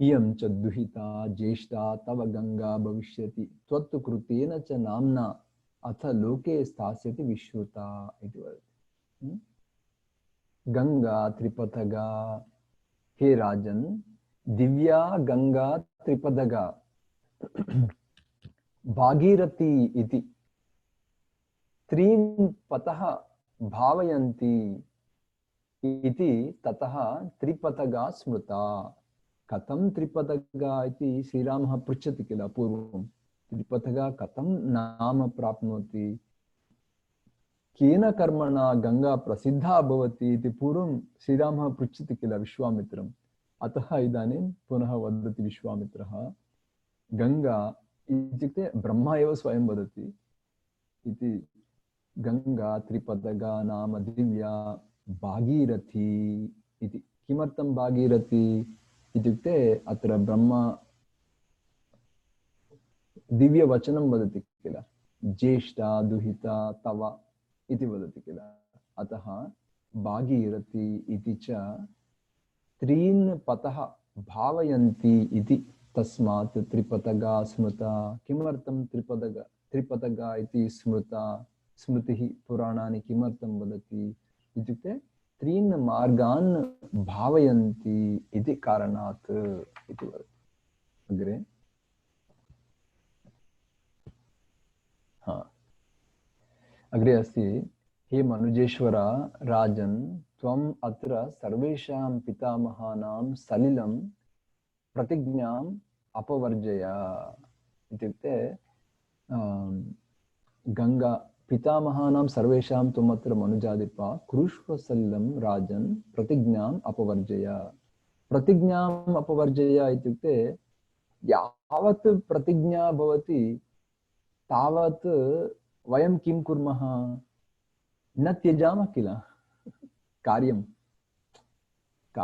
S1: इयं च दुहिता ज्येष्ठा तव गङ्गा भविष्यति त्वत् कृतेन च नाम्ना अथ लोके स्थास्यति विश्रुता इति वदति। गङ्गा त्रिपथगा, हे राजन्, दिव्या गङ्गा त्रिपथगा भागीरथी इति त्रीन् पतः भावयन्ति इति ततः त्रिपथगा स्मृता। कथं त्रिपथगा इति श्रीरामः पृच्छति किल पूर्वं। त्रिपथगा कथं नाम प्राप्नोति, केन कर्मणा गंगा प्रसिद्धा भवति इति पूर्वं श्रीरामः पृच्छति किल विश्वामित्रम्। अतः इदानीं पुनः वदति विश्वामित्रः, गंगा इत्युक्ते ब्रह्मा एव स्वयं वदति इति। गंगा त्रिपथगा नाम दिव्या भागीरथी इति। किमर्थं भागीरथी इत्युक्ते अत्र ब्रह्मा दिव्यवचनं वदति किल, ज्येष्ठा दुहिता तव इति वदति किल। अतः भागीरथी इति च त्रीन् पतः भावयन्ति इति तस्मात् त्रिपथगा स्मृता। किमर्थं त्रिपथगा इति स्मृता। स्मृतिः पुराणानि किमर्थं वदति इत्युक्ते त्रीन् मार्गान् भावयन्ति इति कारणात् इति वदति। अग्रे अग्रे अस्ति, हे मनुजेश्वर राजन्, त्वम् अत्र सर्वेषां पितामहानां सलिलं प्रतिज्ञाम् अपवर्जय। इत्युक्ते गंगा पितामहानां सर्वेषां त्वमत्र मनुजाधिप कुरुष्व सलिलं राजन् प्रतिज्ञाम् अपवर्जय। प्रतिज्ञाम् अपवर्जय इत्युक्ते यावत् प्रतिज्ञा भवति तावत् वयं किं कुर्मः, न त्यजामः किल।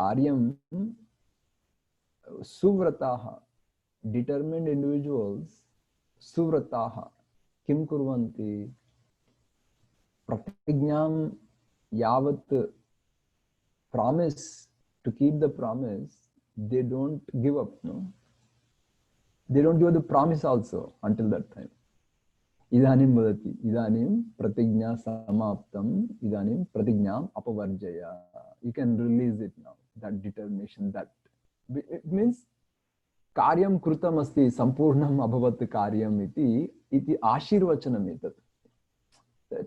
S1: कार्यं सुव्रताः डिटर्मिन्ड इंडिविजुअल्स सुव्रताः किं कुर्वन्ति, प्रतिज्ञां यावत् promise to keep the promise, they don't give up, no, they don't give the promise also until that time. इदानीं वदति, इदानीं प्रतिज्ञा समाप्तम्, इदानीं प्रतिज्ञाम् अपवर्जय. You can release it now, that determination, that it means कार्यं कृतम् अस्ति, सम्पूर्णम् अभवत् कार्यम् इति आशीर्वचनम् एतत्.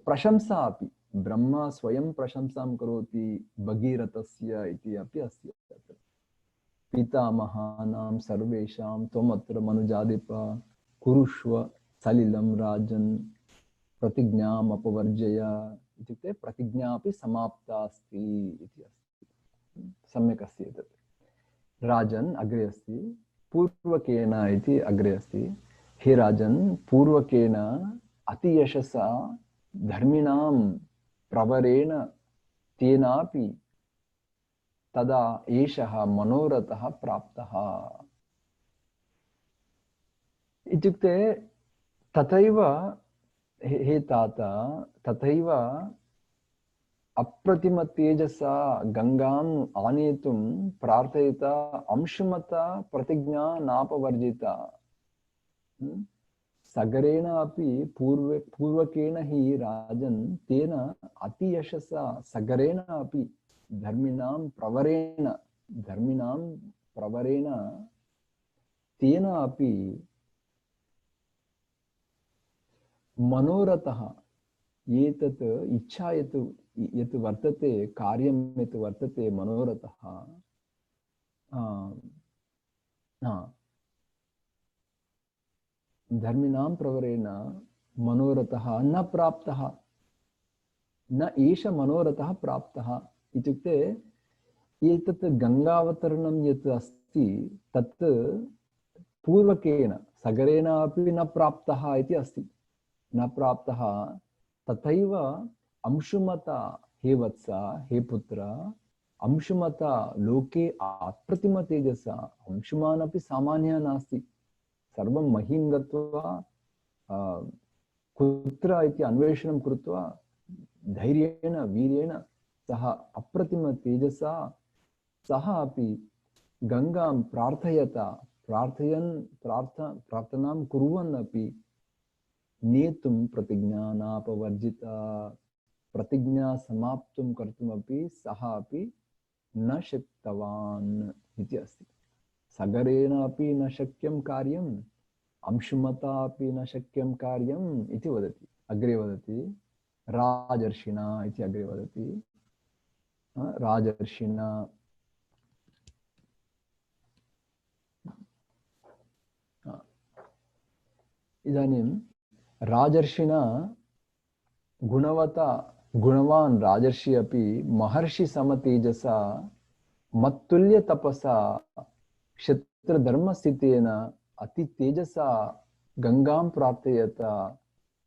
S1: प्रशंसा अपि, ब्रह्मा स्वयं प्रशंसां करोति भगीरथस्य इति अपि अस्ति तत्र। पितामहानां सर्वेषां त्वमत्र मनुजाधिप कुरुष्व सलिलं राजन् प्रतिज्ञाम् अपवर्जय इत्युक्ते प्रतिज्ञा अपि समाप्ता अस्ति इति अस्ति। सम्यक् अस्ति एतत्। राजन् अग्रे अस्ति, पूर्वकेन इति अग्रे अस्ति। हे राजन्, पूर्वकेन अतियशसा धर्मिणां प्रवरेण तेनापि तदा एषः मनोरथः प्राप्तः। इत्युक्ते तथैव हे ताता, तथैव अप्रतिम तेजसा गंगाम् आनेतुं प्रार्थयिता अंशुमता प्रतिज्ञा नापवर्जिता। सगरेण अपि पूर्वकेन हि राजन् तेन अतियशसा सगरेण अपि धर्मिणां प्रवरेण तेन अपि मनोरथः, एतत् इच्छा यत् वर्तते, कार्यं यत् वर्तते मनोरथः, धर्मिणां प्रवरेण मनोरथः न प्राप्तः, न एष मनोरथः प्राप्तः। इत्युक्ते एतत् गंगावतरणं यत् अस्ति तत् पूर्वकेन सगरेण अपि न प्राप्तः इति अस्ति, न प्राप्तः। तथैव अंशुमता, हे वत्स, हे पुत्र, अंशुमता लोके अप्रतिम तेजसा, अंशुमान् अपि सामान्यः नास्ति, सर्वं महीं गत्वा कुत्र इति अन्वेषणं कृत्वा धैर्येण वीर्येण सः अप्रतिम तेजसा सः अपि गंगां प्रार्थयता, प्रार्थनां कुर्वन् अपि नेतुं प्रतिज्ञा नापवर्जिता, प्रतिज्ञा समाप्तुं कर्तुमपि सः अपि न शक्तवान् इति अस्ति। सगरेण अपि न शक्यं कार्यं, अंशुमतापि न शक्यं कार्यम् इति वदति, अग्रे वदति। राजर्षिणा इति अग्रे वदति। राजर्षिणा इदानीं राजर्षिणा गुणवता गुणवान् राजर्षि अपि महर्षि समतेजसा मत्तुल्य तपसा क्षत्रधर्मस्थितेन अति तेजसा गंगां प्रार्थयत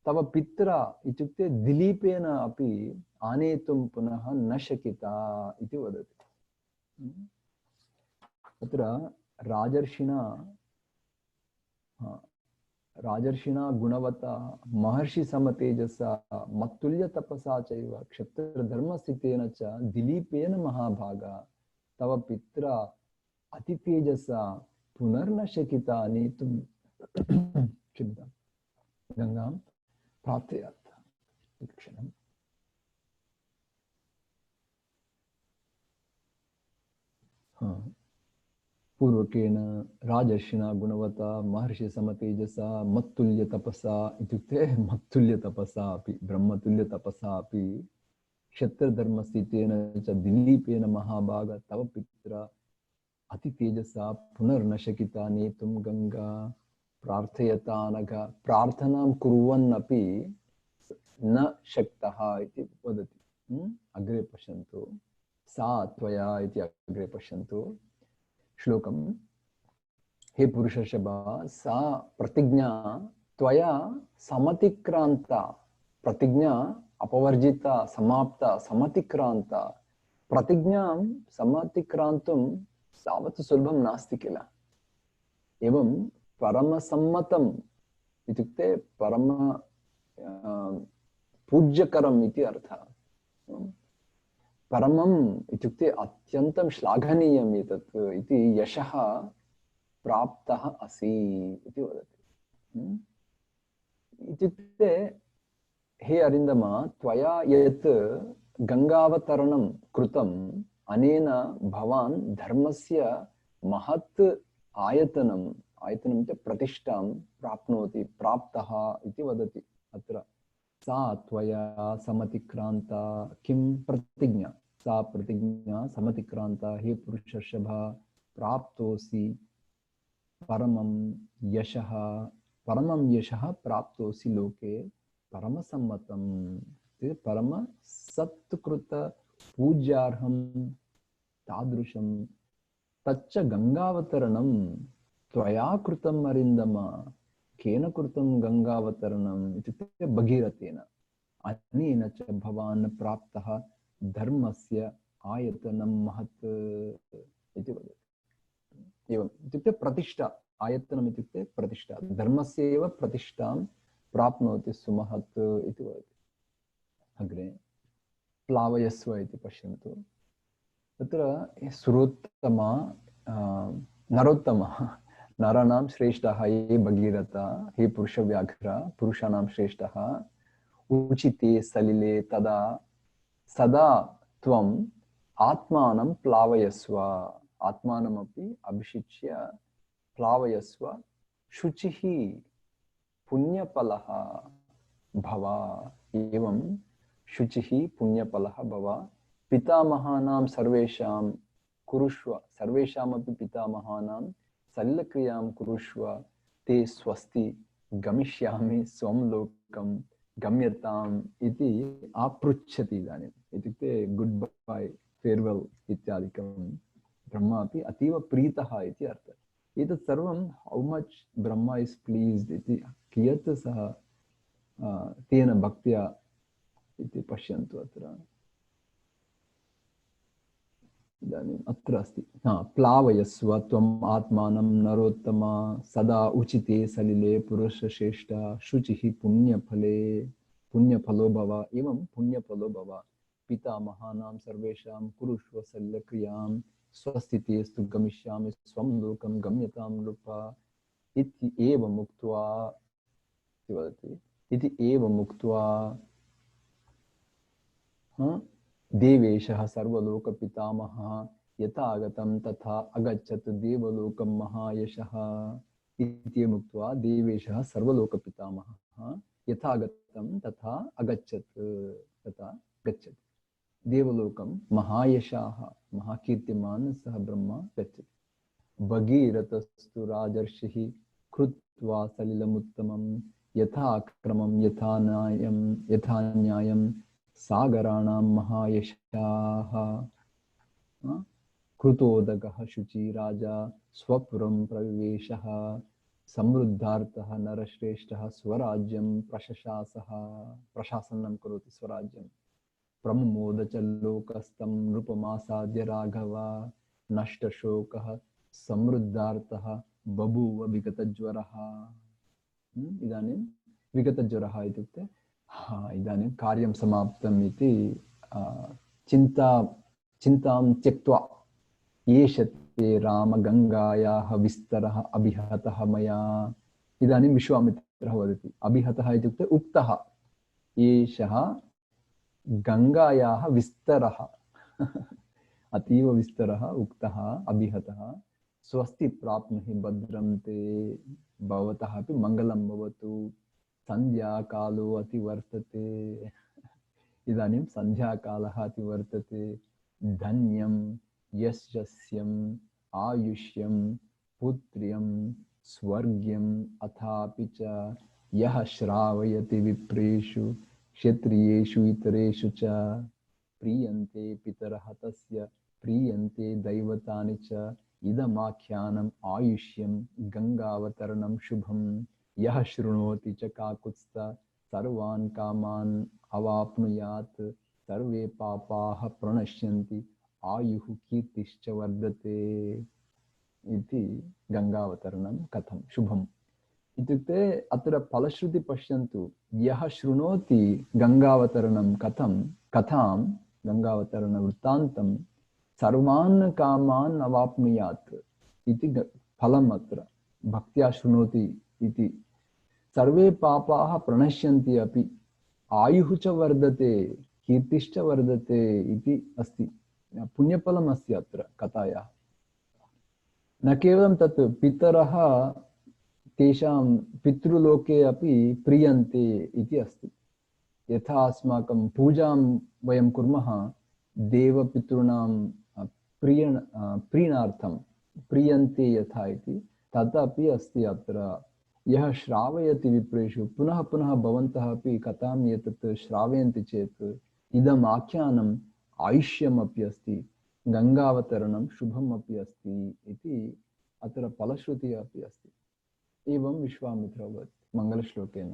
S1: तव पित्रा इत्युक्ते दिलीपेन अपि आनेतुं पुनः न शकिता इति वदति। तत्र राजर्षिणा राजर्षिणा गुणवता महर्षि समतेजसा मत्तुल्य तपसा चैव क्षत्रधर्मस्थितेन च दिलीपेन महाभागा तव पित्रा अतितेजसा पुनर्न शकिता नेतुं चिन्ता गंगां प्रार्थयत। क्षणम् पूर्वकेन राजर्षिणा गुणवता महर्षि समतेजसा मत्तुल्य तपसा इत्युक्ते मत्तुल्य तपसा अपि ब्रह्मतुल्य तपसा अपि क्षत्रधर्मस्थितेन च दिलीपेन महाभाग तव पित्रा अति तेजसा पुनर्न शकिता नेतुं गंगा प्रार्थयतानघ प्रार्थनां कुर्वन् अपि न शक्तः इति वदति। अग्रे पश्यन्तु। सा त्वया इति अग्रे पश्यन्तु श्लोकम्। हे पुरुषर्षभा सा प्रतिज्ञा त्वया समतिक्रांता, प्रतिज्ञा अपवर्जिता समाप्ता समतिक्रांता, प्रतिज्ञां समतिक्रान्तुं तावत् सुलभं नास्ति किल। एवं परमसम्मतम् इत्युक्ते परम पूज्यकरम् इति अर्थः। परमम् इत्युक्ते अत्यन्तं श्लाघनीयम् एतत् इति यशः प्राप्तः असि इति वदति। इत्युक्ते हे अरिन्दम त्वया यत् गंगावतरणं कृतम् अनेन भवान् धर्मस्य महत् आयतनम् इत्युक्ते प्रतिष्ठां प्राप्नोति प्राप्तः इति वदति अत्र। सा त्वया समतिक्रांता किं प्रतिज्ञा, सा प्रतिज्ञा समतिक्रांता हे पुरुषर्षभा प्राप्तोसि परमं यशः, परमं यशः प्राप्तोसि लोके परमसम्मतं, परम सत्कृत पूज्यार्हं तादृशं तच्च गंगावतरणं त्वया कृतम् अरिन्दम। केन कृतं गंगावतरणम् इत्युक्ते भगीरथेन। अनेन च भवान् प्राप्तः धर्मस्य आयतनं महत् इति वदति। एवम् इत्युक्ते प्रतिष्ठा, आयतनम् इत्युक्ते प्रतिष्ठा, धर्मस्य एव प्रतिष्ठां प्राप्नोति सुमहत् इति वदति। अग्रे प्लावयस्व इति पश्यन्तु। तत्र सुरोत्तमा नरोत्तमः नराणां श्रेष्ठः ये भगीरथ हे पुरुषव्याघ्र पुरुषाणां श्रेष्ठः उचिते सलिले तदा सदा त्वम् आत्मानं प्लावयस्व, आत्मानमपि अभिषिच्य प्लावयस्व शुचिः पुण्यफलः भव। एवं शुचिः पुण्यफलः भव। पितामहानां सर्वेषां कुरुष्व, सर्वेषामपि पितामहानां सलिलक्रियां कुरुष्व ते स्वस्ति गमिष्यामि स्वं लोकं गम्यताम् इति आपृच्छति। इदानीम् इत्युक्ते गुड् बाय् फेर्वेल् इत्यादिकं ब्रह्मा अपि अतीव प्रीतः इति अर्थः। एतत् सर्वं हौ मच् ब्रह्मा इस् प्लीज्ड् इति, कियत् सः तेन भक्त्या इति पश्यन्तु अत्र। इदानीम् अत्र अस्ति प्लावयस्व त्वम् आत्मानं नरोत्तमा सदा उचिते सलिले पुरुषश्रेष्ठ शुचिः पुण्यफले पुण्यफलो भव। एवं पुण्यफलो भव। पितामहानां सर्वेषां कुरुष्व सलिलक्रियां स्वस्तितेस्तु गमिष्यामि स्वं लोकं गम्यतां नृप इति एवम् उक्त्वा वदति। इति एवम् उक्त्वा देवेशः सर्वलोकपितामहः यथा आगतं तथा अगच्छत् देवलोकं महायशः। इत्येमुक्त्वा देवेशः सर्वलोकपितामहः यथा गतं तथा अगच्छत् तथा गच्छति। देवलोकं महायशाः महाकीर्तिमान् सः ब्रह्मा गच्छति। भगीरथस्तु राजर्षिः कृत्वा सलिलमुत्तमं यथा क्रमं यथा न्यायं सागराणां महायशाः कृतोदकः शुचि राजा स्वपुरं प्रविवेशः समृद्धार्थः नरश्रेष्ठः स्वराज्यं प्रशासनं करोति स्वराज्यं प्रमोद च लोकस्तं नृपमासाद्य राघव नष्टशोकः समृद्धार्थः बभूव विगतज्वरः। इदानीं विगतज्वरः इत्युक्ते इदानीं कार्यं समाप्तम् इति चिन्तां त्यक्त्वा एष ते रामगङ्गायाः विस्तरः अभिहतः मया। इदानीं विश्वामित्रः वदति अभिहतः इत्युक्ते उक्तः एषः गङ्गायाः विस्तरः अतीव विस्तरः उक्तः अभिहतः स्वस्ति प्राप्नुहि भद्रं ते भवतः अपि मङ्गलं भवतु सन्ध्याकालो अतिवर्तते। इदानीं सन्ध्याकालः अतिवर्तते धन्यं यशस्यम् आयुष्यं पुत्र्यं स्वर्ग्यम् अथापि च यः श्रावयति विप्रेषु क्षत्रियेषु इतरेषु च प्रीयन्ते पितरः तस्य प्रीयन्ते दैवतानि च इदमाख्यानम् आयुष्यं गङ्गावतरणं शुभं यः शृणोति च काकुत्स्थ सर्वान् कामान् अवाप्नुयात् सर्वे पापाः प्रणश्यन्ति आयुः कीर्तिश्च वर्धते इति गङ्गावतरणं कथं शुभम् इत्युक्ते अत्र फलश्रुति पश्यन्तु यः शृणोति गङ्गावतरणं कथां गङ्गावतरणवृत्तान्तं सर्वान् कामान् अवाप्नुयात् इति फलम् अत्र भक्त्या शृणोति इति सर्वे पापाः प्रणश्यन्ति अपि आयुः च वर्धते कीर्तिश्च वर्धते इति अस्ति पुण्यफलम् अस्ति अत्र कथायाः। न केवलं तत् पितरः तेषां पितृलोके अपि प्रीयन्ते इति अस्ति। यथा अस्माकं पूजां वयं कुर्मः देवपितॄणां प्रीणार्थं प्रीयन्ते यथा इति तथापि अस्ति अत्र यः श्रावयति विप्रेषु पुनः पुनः भवन्तः अपि कथां एतत् श्रावयन्ति चेत् इदम् आख्यानम् आयुष्यमपि अस्ति गङ्गावतरणं शुभम् अपि अस्ति इति अत्र फलश्रुतिः अपि अस्ति। एवं विश्वामित्रः वदति मङ्गलश्लोकेन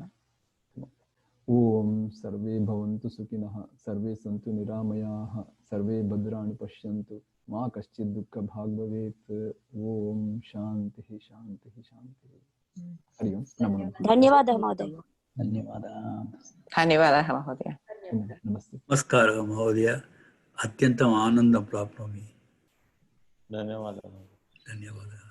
S1: ॐ सर्वे भवन्तु सुखिनः सर्वे सन्तु निरामयाः सर्वे भद्राणि पश्यन्तु मा कश्चित् दुःखभाग् भवेत्। ॐ शान्तिः शान्तिः शान्तिः। हरि ओं नमो नमः।
S3: धन्यवादः महोदय।
S2: धन्यवादः महोदय।
S1: नमस्ते।
S4: नमस्कारः महोदय, अत्यन्तम् आनन्दं प्राप्नोमि।
S5: धन्यवादः।
S4: धन्यवादः।